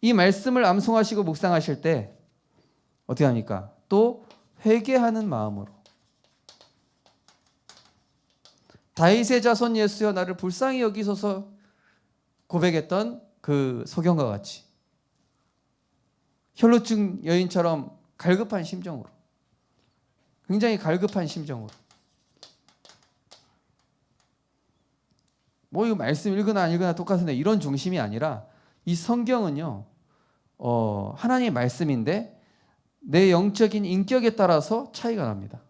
이 말씀을 암송하시고 묵상하실 때 어떻게 합니까? 또 회개하는 마음으로, 다윗의 자손 예수여 나를 불쌍히 여기소서 고백했던 그 소경과 같이 혈루증 여인처럼 갈급한 심정으로, 굉장히 갈급한 심정으로, 뭐 이거 말씀 읽으나 안 읽으나 똑같은데 이런 중심이 아니라 이 성경은요 하나님의 말씀인데 내 영적인 인격에 따라서 차이가 납니다.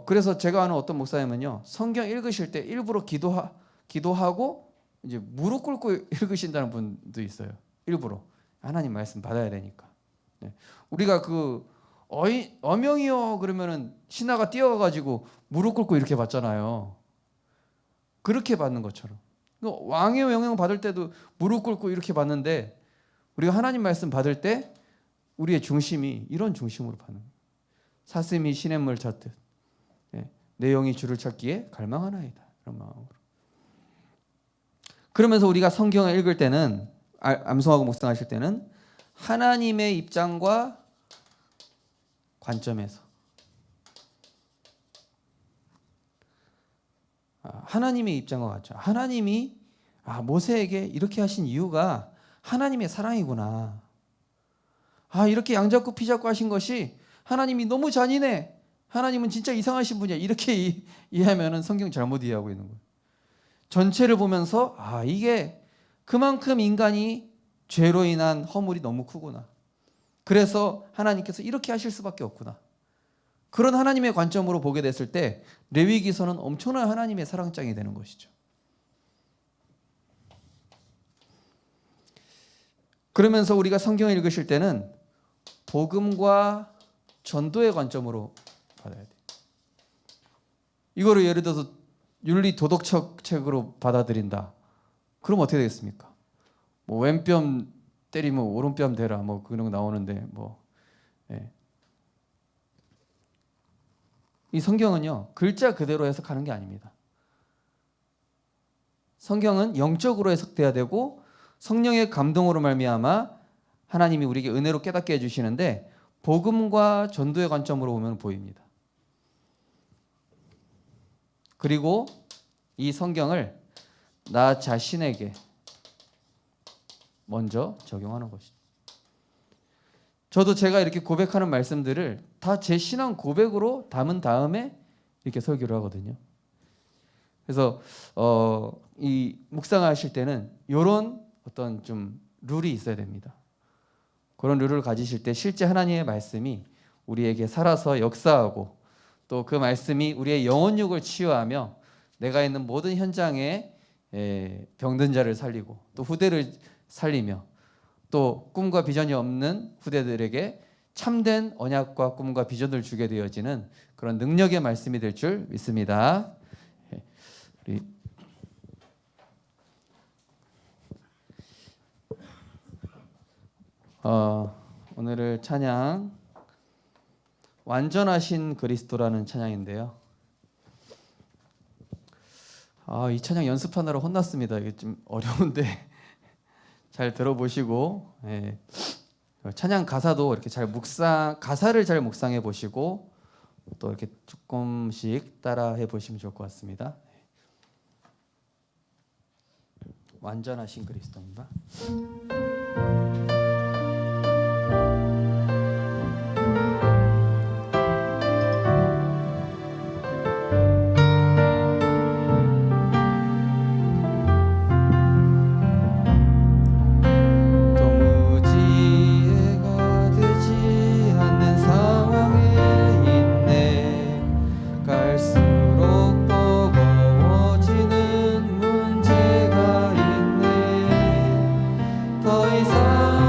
그래서 제가 아는 어떤 목사님은요 성경 읽으실 때 일부러 기도하고 이제 무릎 꿇고 읽으신다는 분도 있어요. 일부러 하나님 말씀 받아야 되니까. 네. 우리가 그 어명이요 그러면은 신하가 뛰어가가지고 무릎 꿇고 이렇게 받잖아요. 그렇게 받는 것처럼 왕의 명령 받을 때도 무릎 꿇고 이렇게 받는데 우리가 하나님 말씀 받을 때 우리의 중심이 이런 중심으로 받는 거예요. 사슴이 시냇물 찾듯 내 영이 주를 찾기에 갈망하나이다. 이런 마음으로. 그러면서 우리가 성경을 읽을 때는 암송하고 묵상하실 때는 하나님의 입장과 관점에서 하나님의 입장과 관점. 하나님이 모세에게 이렇게 하신 이유가 하나님의 사랑이구나. 이렇게 양 잡고 피 잡고 하신 것이 하나님이 너무 잔인해. 하나님은 진짜 이상하신 분이야. 이렇게 이해하면 성경 잘못 이해하고 있는 거예요. 전체를 보면서 이게 그만큼 인간이 죄로 인한 허물이 너무 크구나. 그래서 하나님께서 이렇게 하실 수밖에 없구나. 그런 하나님의 관점으로 보게 됐을 때 레위기서는 엄청난 하나님의 사랑장이 되는 것이죠. 그러면서 우리가 성경을 읽으실 때는 복음과 전도의 관점으로 받아야 돼요. 이거를 예를 들어서 윤리 도덕적 책으로 받아들인다. 그럼 어떻게 되겠습니까? 뭐 왼뺨 때리면 오른뺨 대라. 뭐 그런 거 나오는데 이 성경은요 글자 그대로 해석하는 게 아닙니다. 성경은 영적으로 해석돼야 되고 성령의 감동으로 말미암아 하나님이 우리에게 은혜로 깨닫게 해주시는데 복음과 전도의 관점으로 보면 보입니다. 그리고 이 성경을 나 자신에게 먼저 적용하는 것이죠. 저도 제가 이렇게 고백하는 말씀들을 다 제 신앙 고백으로 담은 다음에 이렇게 설교를 하거든요. 그래서 이 묵상하실 때는 이런 어떤 좀 룰이 있어야 됩니다. 그런 룰을 가지실 때 실제 하나님의 말씀이 우리에게 살아서 역사하고 또 그 말씀이 우리의 영혼육을 치유하며 내가 있는 모든 현장에 병든 자를 살리고 또 후대를 살리며 또 꿈과 비전이 없는 후대들에게 참된 언약과 꿈과 비전을 주게 되어지는 그런 능력의 말씀이 될 줄 믿습니다. 우리 오늘의 찬양 완전하신 그리스도라는 찬양인데요. 이 찬양 연습하느라 혼났습니다. 이게 좀 어려운데 잘 들어보시고 찬양 가사도 이렇게 가사를 잘 묵상해 보시고 또 이렇게 조금씩 따라해 보시면 좋을 것 같습니다. 완전하신 그리스도입니다. 더 이상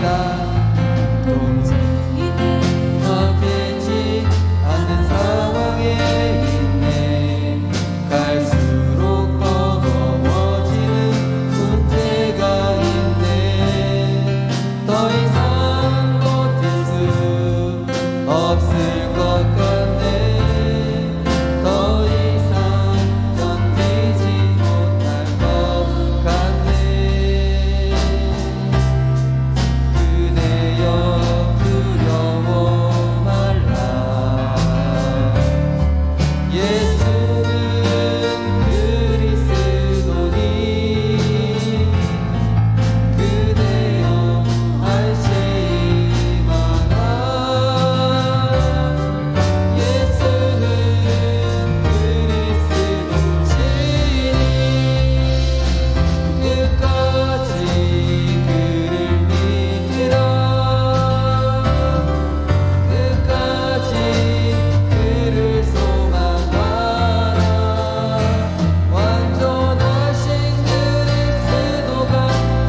없습니다. 도무지 되지 않는 상황에 있네. 갈수록 버거워지는 문제가 있네. 더 이상 버틸 수 없을 것 같네. 더 이상 견디지 못할 것 같네. 그대여 두려워 말라. 예수는 그리스도니. 그대여 안심하라. 예수는 그리스도시니. 끝까지 그를 믿으라. 끝까지 그를 소망하라. 완전하신 그리스도가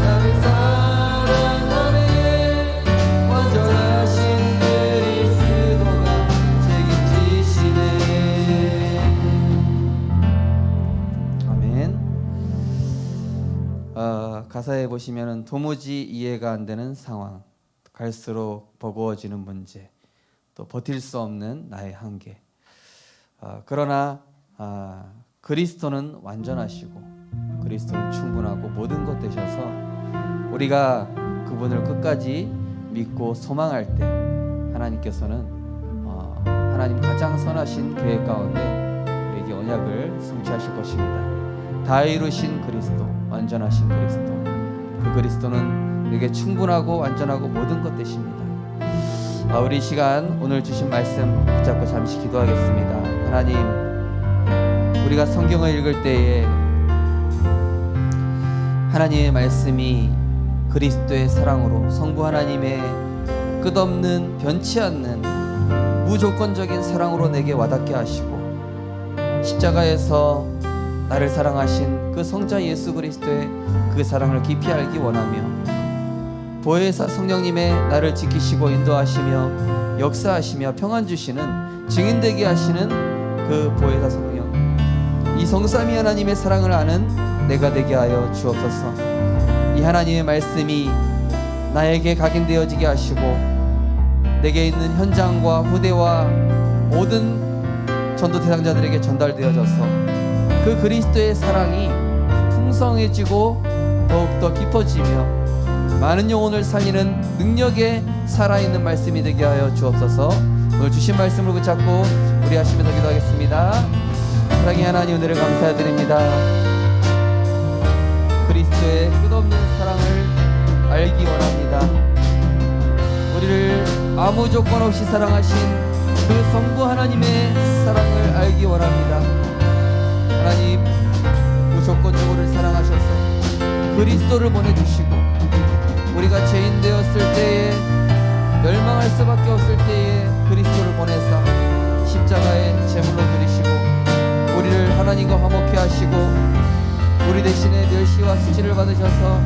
나를 사랑하네. 완전하신 그리스도가 책임지시네. 아멘. 가사에 보시면은 도무지 이해가 안 되는 상황, 갈수록 버거워지는 문제, 또 버틸 수 없는 나의 한계. 그러나 그리스도는 완전하시고 그리스도는 충분하고 모든 것 되셔서 우리가 그분을 끝까지 믿고 소망할 때 하나님께서는 하나님 가장 선하신 계획 가운데 우리에게 언약을 성취하실 것입니다. 다 이루신 그리스도, 완전하신 그리스도, 그 그리스도는 우리에게 충분하고 완전하고 모든 것 되십니다. 우리 시간 오늘 주신 말씀 붙잡고 잠시 기도하겠습니다. 하나님, 우리가 성경을 읽을 때에 하나님의 말씀이 그리스도의 사랑으로 성부 하나님의 끝없는 변치 않는 무조건적인 사랑으로 내게 와닿게 하시고 십자가에서 나를 사랑하신 그 성자 예수 그리스도의 그 사랑을 깊이 알기 원하며 보혜사 성령님의 나를 지키시고 인도하시며 역사하시며 평안 주시는 증인되게 하시는 그 보혜사 성령, 이 성삼위 하나님의 사랑을 아는 내가 되게 하여 주옵소서. 이 하나님의 말씀이 나에게 각인되어지게 하시고 내게 있는 현장과 후대와 모든 전도 대상자들에게 전달되어져서 그 그리스도의 사랑이 풍성해지고 더욱더 깊어지며 많은 영혼을 살리는 능력의 살아있는 말씀이 되게 하여 주옵소서. 오늘 주신 말씀을 붙잡고 우리 하시면서 기도하겠습니다. 사랑의 하나님, 은혜를 감사드립니다. 그리스도의 끝없는 사랑을 알기 원합니다. 우리를 아무 조건 없이 사랑하신 그 성부 하나님의 사랑을 알기 원합니다. 하나님, 무조건적으로 사랑하셔서 그리스도를 보내주시고 우리가 죄인 되었을 때에 멸망할 수밖에 없을 때에 그리스도를 보내사 십자가에 제물로 드리시고 우리를 하나님과 화목케 하시고 우리 대신에 멸시와 수치를 받으셔서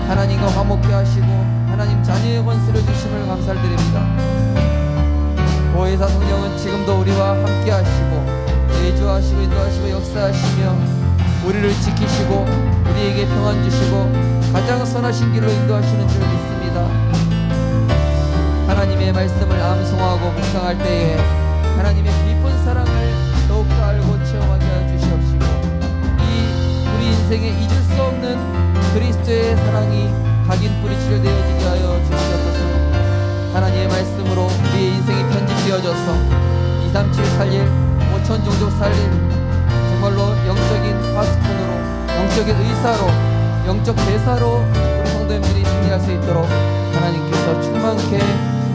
하나님과 화목케 하시고 하나님 자녀의 권세를 주심을 감사드립니다. 보혜사 성령은 지금도 우리와 함께 하시고 내주하시고 인도하시고 역사하시며 우리를 지키시고 우리에게 평안 주시고 가장 선하신 길로 인도하시는 줄 믿습니다. 하나님의 말씀을 암송하고 묵상할 때에 하나님의 깊은 사랑을 더욱더 알고 체험하게 하여 주시옵시고 이 우리 인생에 잊을 수 없는 그리스도의 사랑이 각인 뿌리치려 되어지게 하여 주시옵소서. 하나님의 말씀으로 우리의 인생이 편집되어져서 237 살릴 5천 종족 살릴 정말로 영적인 파수꾼으로 영적인 의사로 영적 대사로 우리 성도님들이 승리할 수 있도록 하나님께서 충만케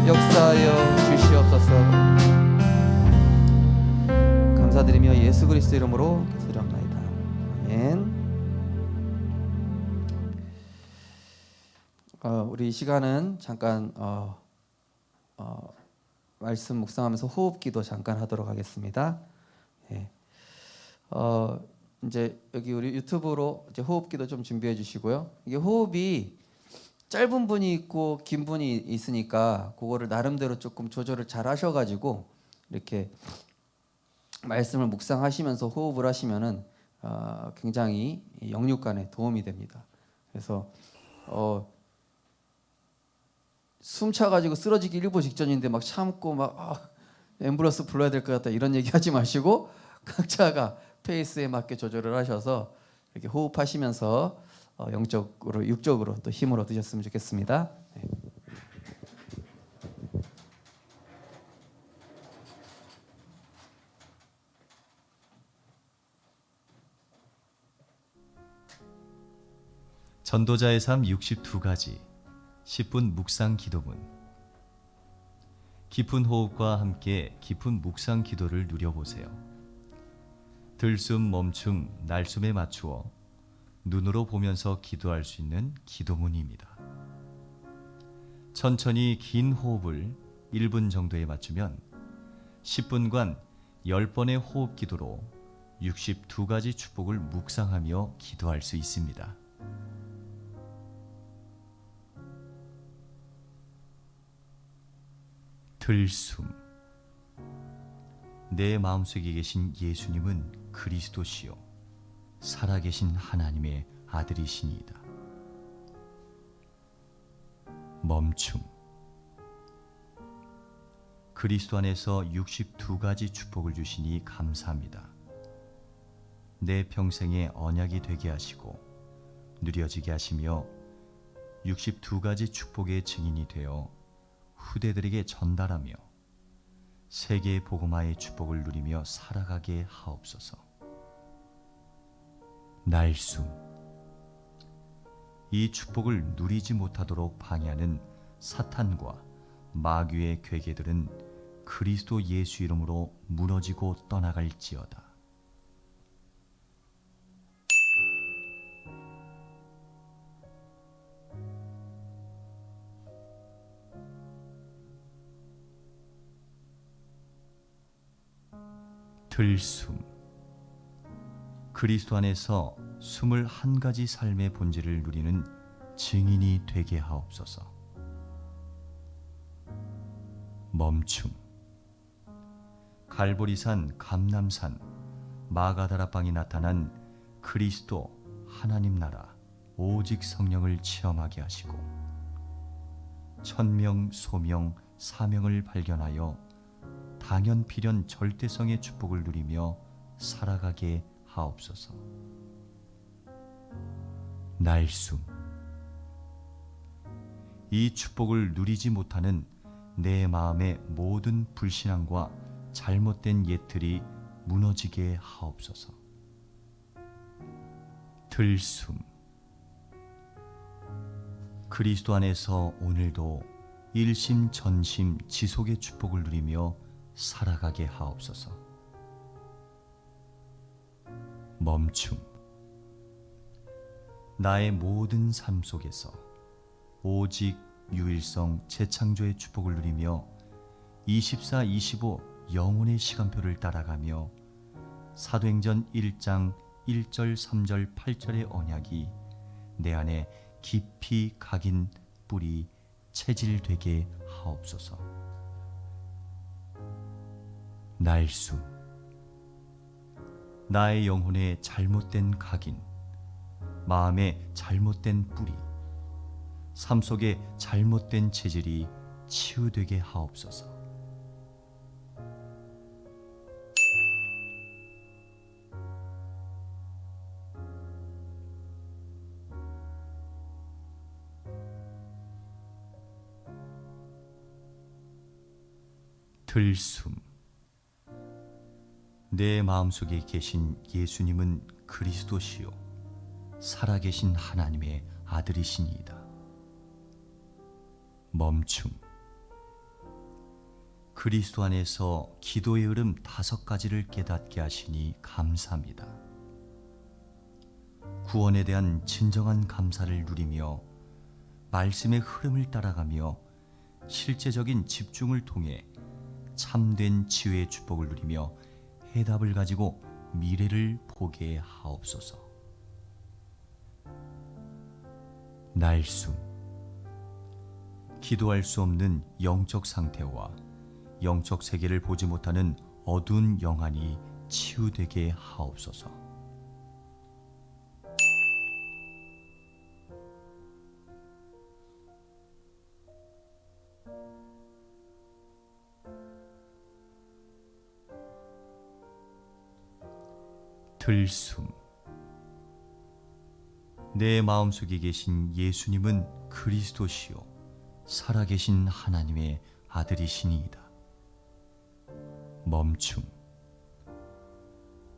역사하여 주시옵소서. 감사드리며 예수 그리스도 이름으로 기도드립니다. 아멘. 우리 이 시간은 잠깐 말씀 묵상하면서 호흡기도 잠깐 하도록 하겠습니다. 예. 이제 여기 우리 유튜브로 이제 호흡기도 좀 준비해 주시고요. 이게 호흡이 짧은 분이 있고 긴 분이 있으니까 그거를 나름대로 조금 조절을 잘 하셔가지고 이렇게 말씀을 묵상하시면서 호흡을 하시면은 굉장히 영육간에 도움이 됩니다. 그래서 숨 차가지고 쓰러지기 일보 직전인데 막 참고 막 앰뷸런스 불러야 될 것 같다 이런 얘기 하지 마시고 각자가 페이스에 맞게 조절을 하셔서 이렇게 호흡하시면서 영적으로 육적으로 또 힘을 얻으셨으면 좋겠습니다. 네. 전도자의 삶 62가지 10분 묵상 기도문. 깊은 호흡과 함께 깊은 묵상 기도를 누려보세요. 들숨, 멈춤, 날숨에 맞추어 눈으로 보면서 기도할 수 있는 기도문입니다. 천천히 긴 호흡을 1분 정도에 맞추면 10분간 10번의 호흡 기도로 62가지 축복을 묵상하며 기도할 수 있습니다. 들숨. 내 마음속에 계신 예수님은 그리스도시요 살아계신 하나님의 아들이시니이다. 멈춤. 그리스도 안에서 62가지 축복을 주시니 감사합니다. 내 평생의 언약이 되게 하시고 누려지게 하시며 62가지 축복의 증인이 되어 후대들에게 전달하며 세계 복음화의 축복을 누리며 살아가게 하옵소서. 날숨. 이 축복을 누리지 못하도록 방해하는 사탄과 마귀의 괴계들은 그리스도 예수 이름으로 무너지고 떠나갈지어다. 들숨. 그리스도 안에서 21가지 삶의 본질을 누리는 증인이 되게 하옵소서. 멈춤. 갈보리산, 감람산, 마가다라방이 나타난 그리스도 하나님 나라 오직 성령을 체험하게 하시고 천명, 소명, 사명을 발견하여 당연 필연 절대성의 축복을 누리며 살아가게 하옵소서. 날숨. 이 축복을 누리지 못하는 내 마음의 모든 불신앙과 잘못된 옛틀이 무너지게 하옵소서. 들숨. 그리스도 안에서 오늘도 일심 전심 지속의 축복을 누리며 살아가게 하옵소서. 멈춤. 나의 모든 삶 속에서 오직 유일성 재창조의 축복을 누리며 24-25 영혼의 시간표를 따라가며 사도행전 1장 1절 3절 8절의 언약이 내 안에 깊이 각인 뿌리 체질되게 하옵소서. 날숨. 나의 영혼의 잘못된 각인, 마음의 잘못된 뿌리, 삶 속의 잘못된 체질이 치유되게 하옵소서. 들숨. 내 마음속에 계신 예수님은 그리스도시요 살아계신 하나님의 아들이시니이다. 멈춤. 그리스도 안에서 기도의 흐름 5가지를 깨닫게 하시니 감사합니다. 구원에 대한 진정한 감사를 누리며 말씀의 흐름을 따라가며 실제적인 집중을 통해 참된 치유의 축복을 누리며 해답을 가지고 미래를 보게 하옵소서. 날숨. 기도할 수 없는 영적 상태와 영적 세계를 보지 못하는 어두운 영안이 치유되게 하옵소서. 들숨. 내 마음속에 계신 예수님은 그리스도시요 살아계신 하나님의 아들이시니이다. 멈춤.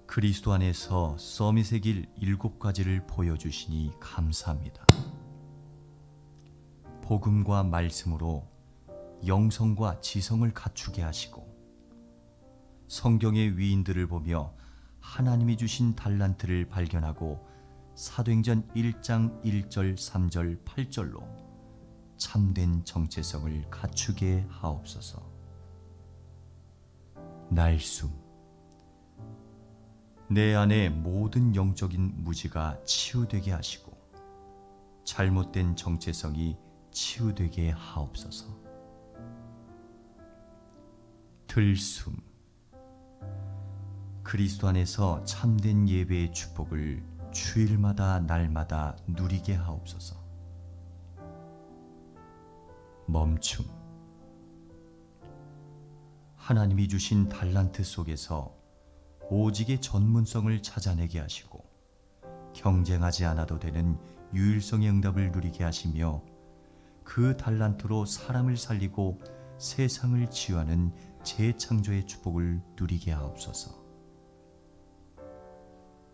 그리스도 안에서 서밋의 길 7가지를 보여주시니 감사합니다. 복음과 말씀으로 영성과 지성을 갖추게 하시고 성경의 위인들을 보며 하나님이 주신 달란트를 발견하고 사도행전 1장 1절 3절 8절로 참된 정체성을 갖추게 하옵소서. 날숨. 내 안의 모든 영적인 무지가 치유되게 하시고 잘못된 정체성이 치유되게 하옵소서. 들숨. 그리스도 안에서 참된 예배의 축복을 주일마다 날마다 누리게 하옵소서. 멈춤. 하나님이 주신 달란트 속에서 오직의 전문성을 찾아내게 하시고 경쟁하지 않아도 되는 유일성의 응답을 누리게 하시며 그 달란트로 사람을 살리고 세상을 치유하는 재창조의 축복을 누리게 하옵소서.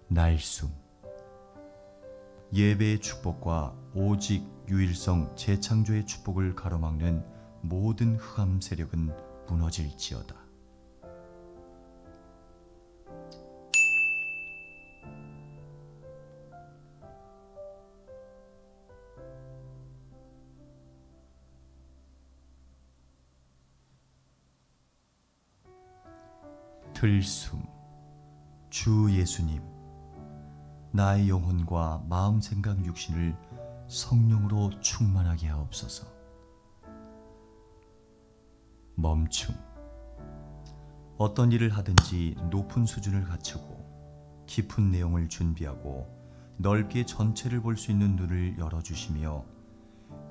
날숨. 예배의 축복과 오직 유일성 재창조의 축복을 가로막는 모든 흑암 세력은 무너질지어다. 들숨. 주 예수님, 나의 영혼과 마음, 생각, 육신을 성령으로 충만하게 하옵소서. 멈춤. 어떤 일을 하든지 높은 수준을 갖추고 깊은 내용을 준비하고 넓게 전체를 볼 수 있는 눈을 열어주시며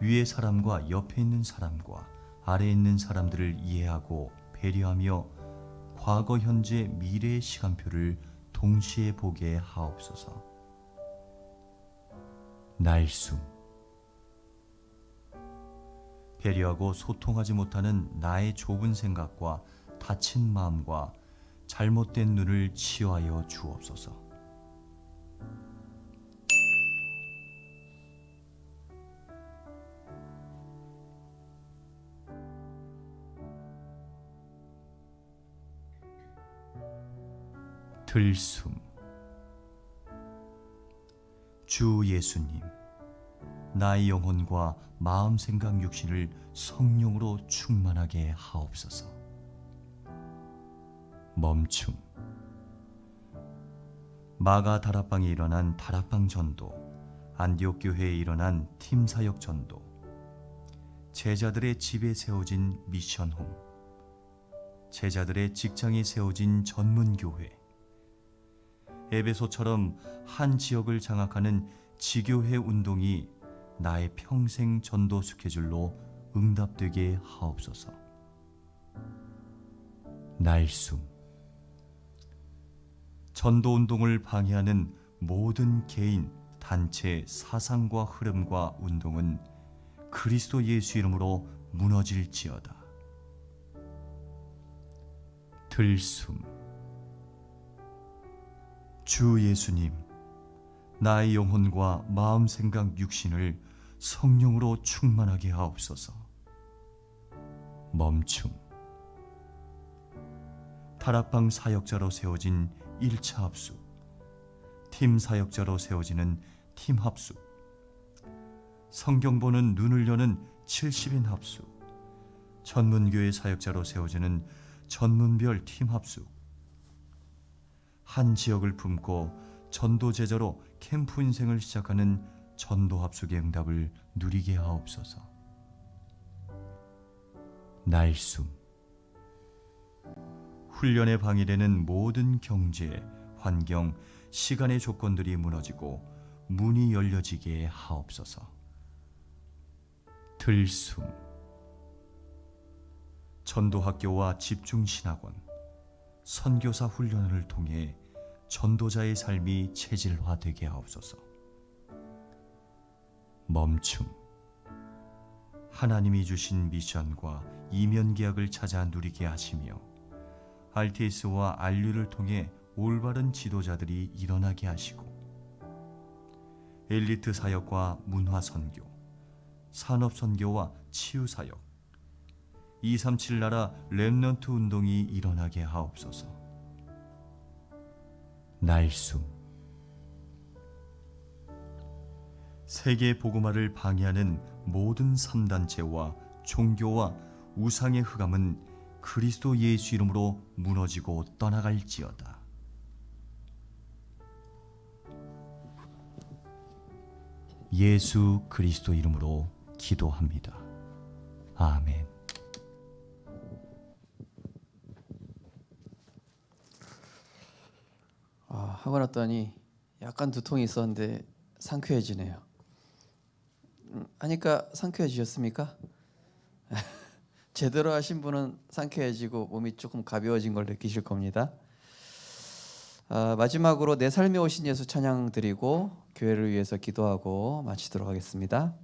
위의 사람과 옆에 있는 사람과 아래에 있는 사람들을 이해하고 배려하며 과거, 현재, 미래의 시간표를 동시에 보게 하옵소서. 날숨. 배려하고 소통하지 못하는 나의 좁은 생각과 다친 마음과 잘못된 눈을 치유하여 주옵소서. 들숨. 주 예수님, 나의 영혼과 마음, 생각, 육신을 성령으로 충만하게 하옵소서. 멈춤. 마가 다락방에 일어난 다락방 전도, 안디옥 교회에 일어난 팀 사역 전도, 제자들의 집에 세워진 미션홈, 제자들의 직장에 세워진 전문교회, 에베소처럼 한 지역을 장악하는 지교회 운동이 나의 평생 전도 스케줄로 응답되게 하옵소서. 날숨. 전도 운동을 방해하는 모든 개인, 단체, 사상과 흐름과 운동은 그리스도 예수 이름으로 무너질지어다. 들숨. 주 예수님, 나의 영혼과 마음, 생각, 육신을 성령으로 충만하게 하옵소서. 멈춤. 다락방 사역자로 세워진 1차 합숙, 팀 사역자로 세워지는 팀 합숙, 성경 보는 눈을 여는 70인 합숙, 전문교회 사역자로 세워지는 전문별 팀 합숙, 한 지역을 품고 전도 제자로 캠프 인생을 시작하는 전도 합숙의 응답을 누리게 하옵소서. 날숨. 훈련에 방해되는 모든 경제, 환경, 시간의 조건들이 무너지고 문이 열려지게 하옵소서. 들숨. 전도학교와 집중신학원, 선교사 훈련을 통해 전도자의 삶이 체질화되게 하옵소서. 멈춤. 하나님이 주신 미션과 이면계약을 찾아 누리게 하시며 RTS와 RU를 통해 올바른 지도자들이 일어나게 하시고 엘리트 사역과 문화 선교, 산업 선교와 치유 사역, 237 나라 렘넌트 운동이 일어나게 하옵소서. 날숨. 세계 복음화를 방해하는 모든 3단체와 종교와 우상의 흑암은 그리스도 예수 이름으로 무너지고 떠나갈지어다. 예수 그리스도 이름으로 기도합니다. 아멘. 하고 났더니 약간 두통이 있었는데 상쾌해지네요. 하니까 상쾌해지셨습니까? 제대로 하신 분은 상쾌해지고 몸이 조금 가벼워진 걸 느끼실 겁니다. 마지막으로 내 삶에 오신 예수 찬양 드리고 교회를 위해서 기도하고 마치도록 하겠습니다.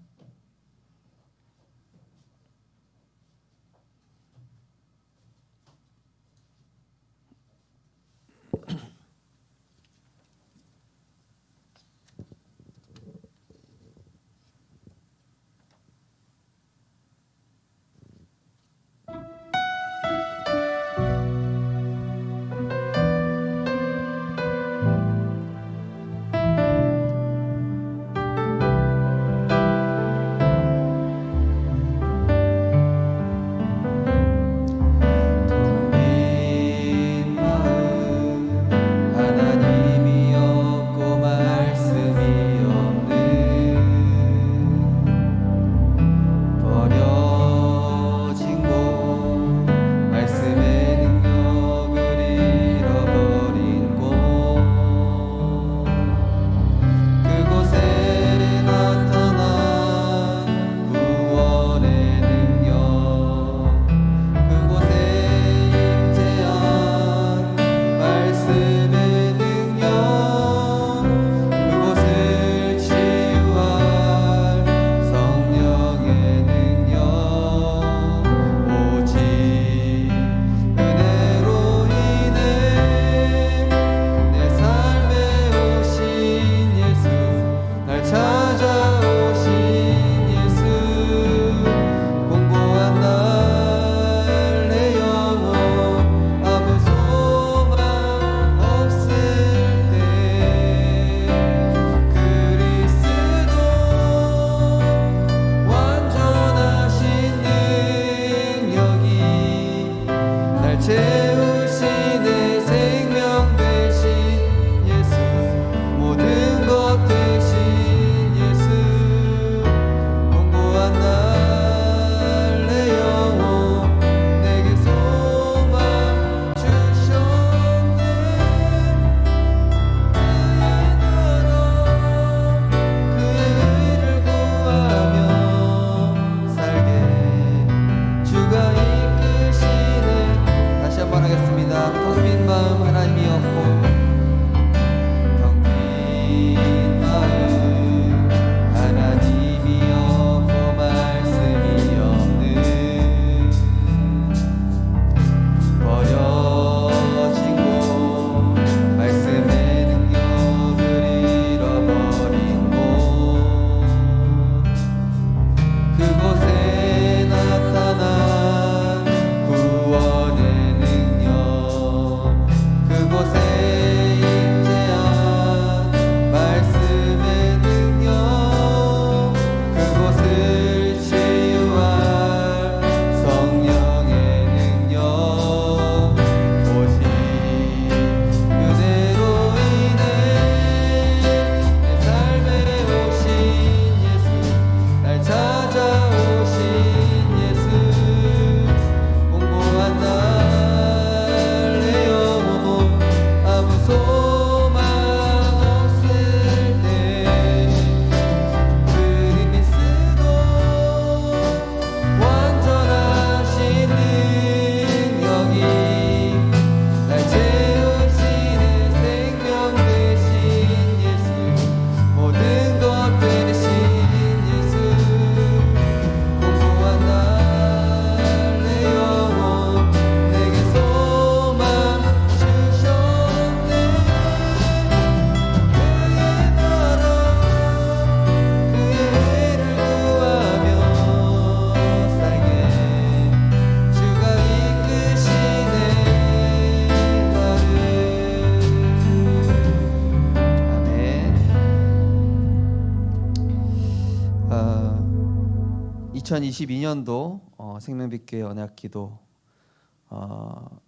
2022년도 생명빛교회 언약기도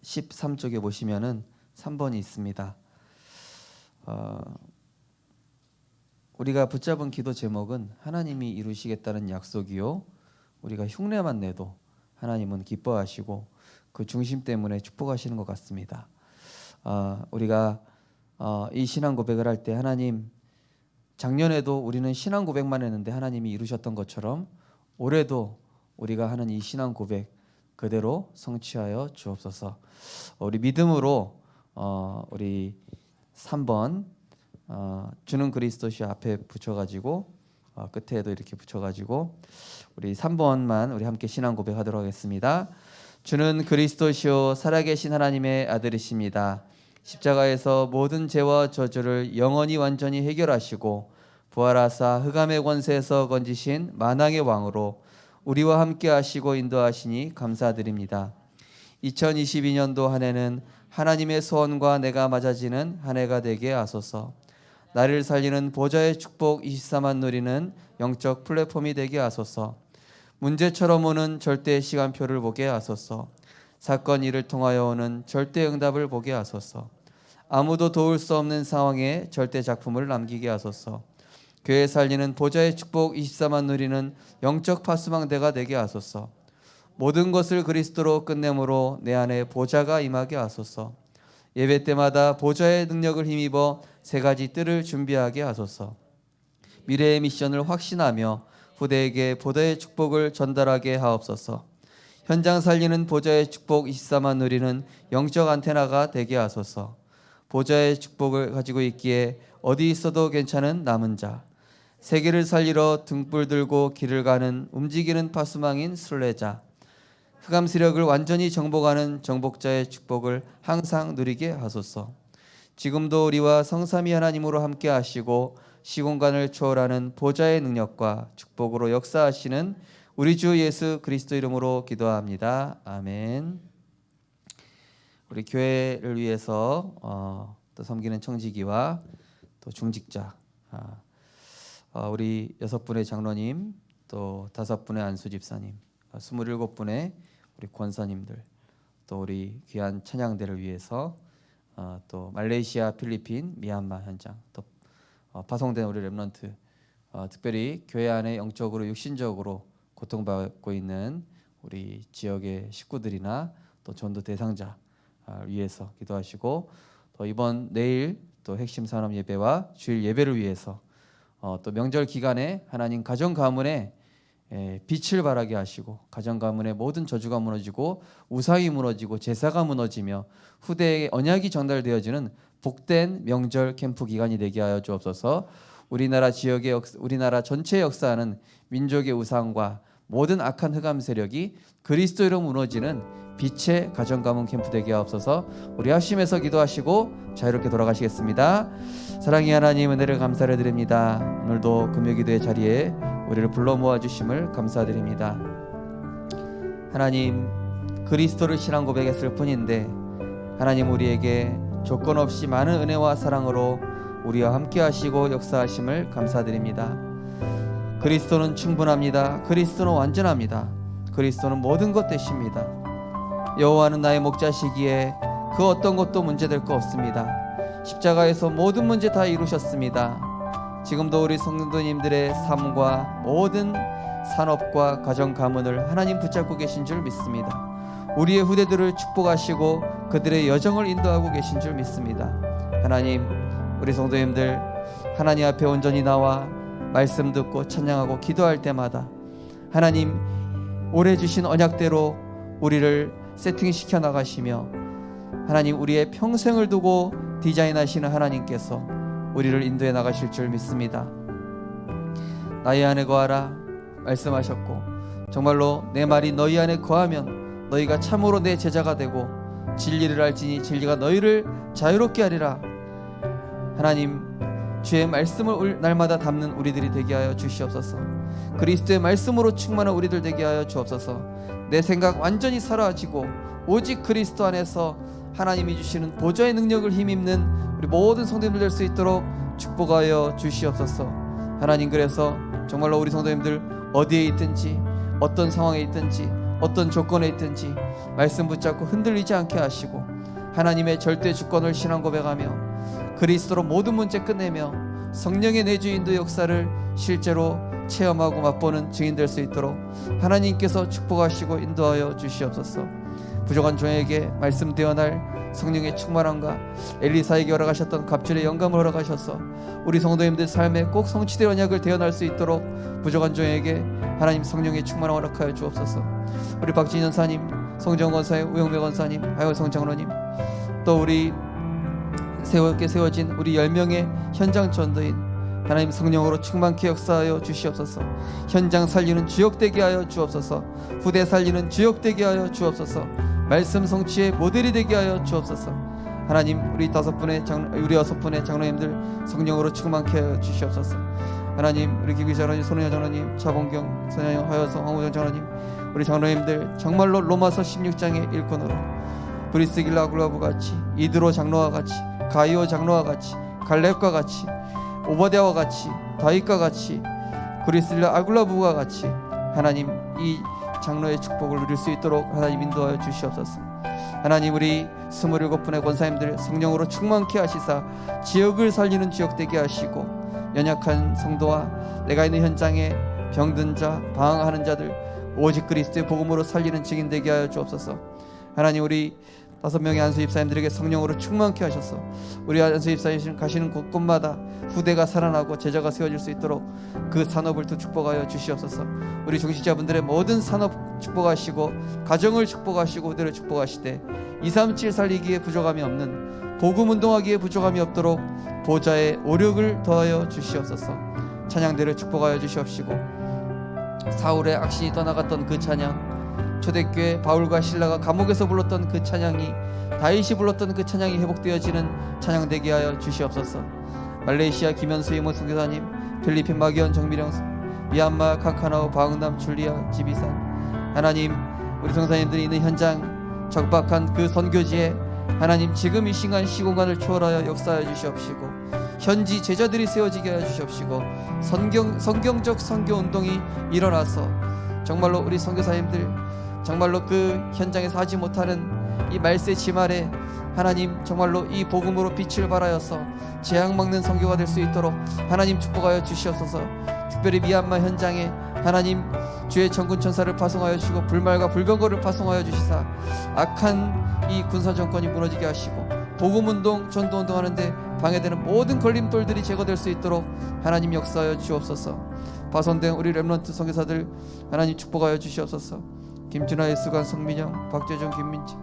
13쪽에 보시면은 3번이 있습니다. 우리가 붙잡은 기도 제목은 하나님이 이루시겠다는 약속이요, 우리가 흉내만 내도 하나님은 기뻐하시고 그 중심 때문에 축복하시는 것 같습니다. 우리가 이 신앙 고백을 할 때 하나님, 작년에도 우리는 신앙 고백만 했는데 하나님이 이루셨던 것처럼 올해도 우리가 하는 이 신앙 고백 그대로 성취하여 주옵소서. 우리 믿음으로 우리 3번 주는 그리스도시 앞에 붙여가지고 끝에도 이렇게 붙여가지고 우리 3번만 우리 함께 신앙 고백하도록 하겠습니다. 주는 그리스도시요 살아계신 하나님의 아들이십니다. 십자가에서 모든 죄와 저주를 영원히 완전히 해결하시고 부활하사 흑암의 권세에서 건지신 만왕의 왕으로 우리와 함께 하시고 인도하시니 감사드립니다. 2022년도 한 해는 하나님의 소원과 내가 맞아지는 한 해가 되게 하소서. 나를 살리는 보좌의 축복 24만 누리는 영적 플랫폼이 되게 하소서. 문제처럼 오는 절대 시간표를 보게 하소서. 사건 일을 통하여 오는 절대 응답을 보게 하소서. 아무도 도울 수 없는 상황에 절대 작품을 남기게 하소서. 교회 살리는 보좌의 축복 24만 누리는 영적 파수망대가 되게 하소서. 모든 것을 그리스도로 끝내므로 내 안에 보좌가 임하게 하소서. 예배 때마다 보좌의 능력을 힘입어 세 가지 뜰을 준비하게 하소서. 미래의 미션을 확신하며 후대에게 보좌의 축복을 전달하게 하옵소서. 현장 살리는 보좌의 축복 24만 누리는 영적 안테나가 되게 하소서. 보좌의 축복을 가지고 있기에 어디 있어도 괜찮은 남은 자, 세계를 살리러 등불 들고 길을 가는 움직이는 파수망인 순례자, 흑암 세력을 완전히 정복하는 정복자의 축복을 항상 누리게 하소서. 지금도 우리와 성삼위 하나님으로 함께 하시고 시공간을 초월하는 보좌의 능력과 축복으로 역사하시는 우리 주 예수 그리스도 이름으로 기도합니다. 아멘. 우리 교회를 위해서 또 섬기는 청지기와 또 중직자, 우리 6분의 장로님, 또 5분의 안수 집사님, 27분의 우리 권사님들, 또 우리 귀한 찬양대를 위해서 또 말레이시아, 필리핀, 미얀마 현장, 또 파송된 우리 렘넌트, 특별히 교회 안에 영적으로 육신적으로 고통받고 있는 우리 지역의 식구들이나 또 전도 대상자 위해서 기도하시고, 또 이번 내일 또 핵심 산업 예배와 주일 예배를 위해서 또 명절 기간에 하나님 가정 가문에 빛을 발하게 하시고 가정 가문의 모든 저주가 무너지고 우상이 무너지고 제사가 무너지며 후대에 언약이 전달되어지는 복된 명절 캠프 기간이 되게 하여 주옵소서. 우리나라 지역의 우리나라 전체에 역사하는 민족의 우상과 모든 악한 흑암 세력이 그리스도로 무너지는 빛의 가정 가문 캠프 되게 하옵소서. 우리 합심해서 기도하시고 자유롭게 돌아가시겠습니다. 사랑의 하나님, 은혜를 감사를 드립니다. 오늘도 금요기도의 자리에 우리를 불러 모아주심을 감사드립니다. 하나님, 그리스도를 신앙 고백했을 뿐인데 하나님 우리에게 조건 없이 많은 은혜와 사랑으로 우리와 함께 하시고 역사하심을 감사드립니다. 그리스도는 충분합니다. 그리스도는 완전합니다. 그리스도는 모든 것 되십니다. 여호와는 나의 목자시기에 그 어떤 것도 문제될 거 없습니다. 십자가에서 모든 문제 다 이루셨습니다. 지금도 우리 성도님들의 삶과 모든 산업과 가정 가문을 하나님 붙잡고 계신 줄 믿습니다. 우리의 후대들을 축복하시고 그들의 여정을 인도하고 계신 줄 믿습니다. 하나님, 우리 성도님들 하나님 앞에 온전히 나와 말씀 듣고 찬양하고 기도할 때마다 하나님 오래 주신 언약대로 우리를 세팅시켜 나가시며 하나님 우리의 평생을 두고 디자인하시는 하나님께서 우리를 인도해 나가실 줄 믿습니다. 나의 안에 거하라 말씀하셨고 정말로 내 말이 너희 안에 거하면 너희가 참으로 내 제자가 되고 진리를 알지니 진리가 너희를 자유롭게 하리라. 하나님, 주의 말씀을 날마다 담는 우리들이 되게 하여 주시옵소서. 그리스도의 말씀으로 충만한 우리들 되게 하여 주옵소서. 내 생각 완전히 사라지고 오직 그리스도 안에서 하나님이 주시는 보좌의 능력을 힘입는 우리 모든 성도님들 될 수 있도록 축복하여 주시옵소서. 하나님, 그래서 정말로 우리 성도님들 어디에 있든지 어떤 상황에 있든지 어떤 조건에 있든지 말씀 붙잡고 흔들리지 않게 하시고 하나님의 절대 주권을 신앙 고백하며 그리스도로 모든 문제 끝내며 성령의 내주 인도 역사를 실제로 체험하고 맛보는 증인 될 수 있도록 하나님께서 축복하시고 인도하여 주시옵소서. 부족한 종에게 말씀 대언할 성령의 충만함과 엘리사에게 허락하셨던 갑절의 영감을 허락하셔서 우리 성도님들 삶에 꼭 성취될 언약을 대언할 수 있도록 부족한 종에게 하나님 성령의 충만함을 허락하여 주옵소서. 우리 박진희 전사님, 성정 권사님, 우영배 권사님, 하여성 장로님, 또 우리 세웠게 세워진 우리 10명의 현장 전도인 하나님 성령으로 충만케 역사하여 주시옵소서. 현장 살리는 주역되게 하여 주옵소서. 후대 살리는 주역되게 하여 주옵소서. 말씀 성취의 모델이 되게 하여 주옵소서. 하나님 우리 6분의 장로님들 성령으로 충만케 하여 주시옵소서. 하나님 우리 김기 장로님, 손은여 장로님, 차봉경, 선현영, 하여성, 황우정 장로님, 우리 장로님들 정말로 로마서 16장의 일꾼으로 브리스길라 아굴라부 같이, 이드로 장로와 같이, 가이오 장로와 같이, 갈렙과 같이, 오바댜와 같이, 다윗과 같이, 브리스길라 아굴라부와 같이 하나님 이 장로의 축복을 누릴 수 있도록 하나님 인도하여 주시옵소서. 하나님 우리 27분의 권사님들 성령으로 충만케 하시사 지역을 살리는 지역되게 하시고 연약한 성도와 내가 있는 현장에 병든 자, 방황하는 자들 오직 그리스도의 복음으로 살리는 증인 되게 하여 주옵소서. 하나님 우리 5명의 안수 집사님들에게 성령으로 충만케 하셔서 우리 안수 집사님 가시는 곳곳마다 후대가 살아나고 제자가 세워질 수 있도록 그 산업을 또 축복하여 주시옵소서. 우리 중직자분들의 모든 산업 축복하시고 가정을 축복하시고 후대를 축복하시되 237 살리기에 부족함이 없는 복음 운동하기에 부족함이 없도록 보좌의 오력을 더하여 주시옵소서. 찬양대를 축복하여 주시옵시고 사울의 악신이 떠나갔던 그 찬양, 초대교회 바울과 신라가 감옥에서 불렀던 그 찬양이, 다윗이 불렀던 그 찬양이 회복되어지는 찬양 되게 하여 주시옵소서. 말레이시아 김현수 이모 선교사님, 필리핀 마기현 정미령, 미얀마 카카나오 방남 줄리아 지비산, 하나님 우리 성사님들이 있는 현장 적박한 그 선교지에 하나님 지금 이 시간 시공간을 초월하여 역사하여 주시옵시고 현지 제자들이 세워지게 하여 주시옵시고 성경적 선교운동이 일어나서 정말로 우리 선교사님들 정말로 그 현장에서 하지 못하는 이 말세 지말에 하나님 정말로 이 복음으로 빛을 발하여서 재앙 막는 선교가 될 수 있도록 하나님 축복하여 주시옵소서. 특별히 미얀마 현장에 하나님 주의 천군 천사를 파송하여 주시고 불말과 불병거를 파송하여 주시사 악한 이 군사 정권이 무너지게 하시고 복음운동 전도운동 하는데 방해되는 모든 걸림돌들이 제거될 수 있도록 하나님 역사하여 주옵소서. 파손된 우리 렘넌트 선교사들 하나님 축복하여 주시옵소서. 김준하, 예수관, 성민영, 박재정, 김민지,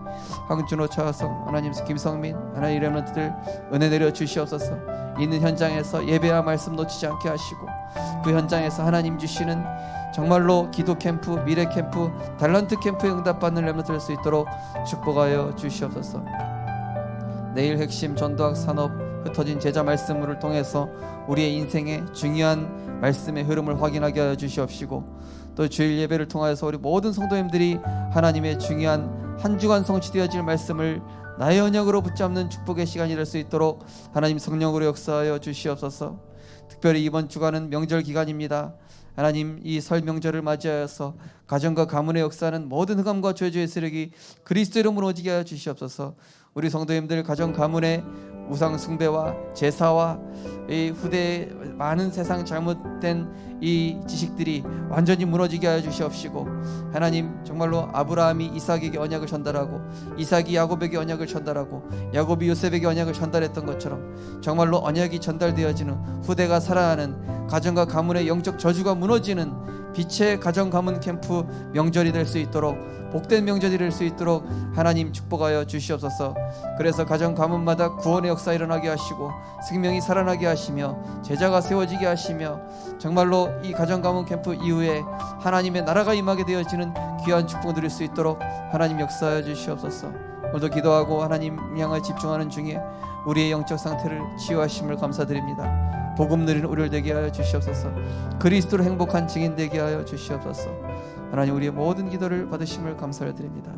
황준호, 차하성, 하나님 김성민, 하나님 렘넌트들 은혜 내려 주시옵소서. 있는 현장에서 예배와 말씀 놓치지 않게 하시고 그 현장에서 하나님 주시는 정말로 기도 캠프, 미래 캠프, 탤런트 캠프에 응답받는 렘넌트 될 수 있도록 축복하여 주시옵소서. 내일 핵심 전도학 산업 흩어진 제자 말씀을 통해서 우리의 인생의 중요한 말씀의 흐름을 확인하게 하여 주시옵시고 또 주일 예배를 통하여서 우리 모든 성도님들이 하나님의 중요한 한 주간 성취되어질 말씀을 나의 언약으로 붙잡는 축복의 시간이 될 수 있도록 하나님 성령으로 역사하여 주시옵소서. 특별히 이번 주간은 명절 기간입니다. 하나님 이 설 명절을 맞이하여서 가정과 가문의 역사는 모든 흑암과 죄의 세력이 그리스도 이름으로 무너지게 하여 주시옵소서. 우리 성도님들 가정 가문의 우상 숭배와 제사와 이 후대의 많은 세상 잘못된 이 지식들이 완전히 무너지게 하여 주시옵시고 하나님 정말로 아브라함이 이삭에게 언약을 전달하고 이삭이 야곱에게 언약을 전달하고 야곱이 요셉에게 언약을 전달했던 것처럼 정말로 언약이 전달되어지는 후대가 살아나는 가정과 가문의 영적 저주가 무너지는 빛의 가정 가문 캠프 명절이 될 수 있도록 복된 명절이 될 수 있도록 하나님 축복하여 주시옵소서. 그래서 가정 가문마다 구원의 역사 일어나게 하시고 생명이 살아나게 하시며 제자가 세워지게 하시며 정말로 이 가정 가문 캠프 이후에 하나님의 나라가 임하게 되어지는 귀한 축복 누릴 수 있도록 하나님 역사하여 주시옵소서. 오늘도 기도하고 하나님 향해 집중하는 중에 우리의 영적 상태를 치유하심을 감사드립니다. 복음 누리는 우리를 되게 하여 주시옵소서. 그리스도로 행복한 증인 되게 하여 주시옵소서. 하나님 우리의 모든 기도를 받으심을 감사를 드립니다.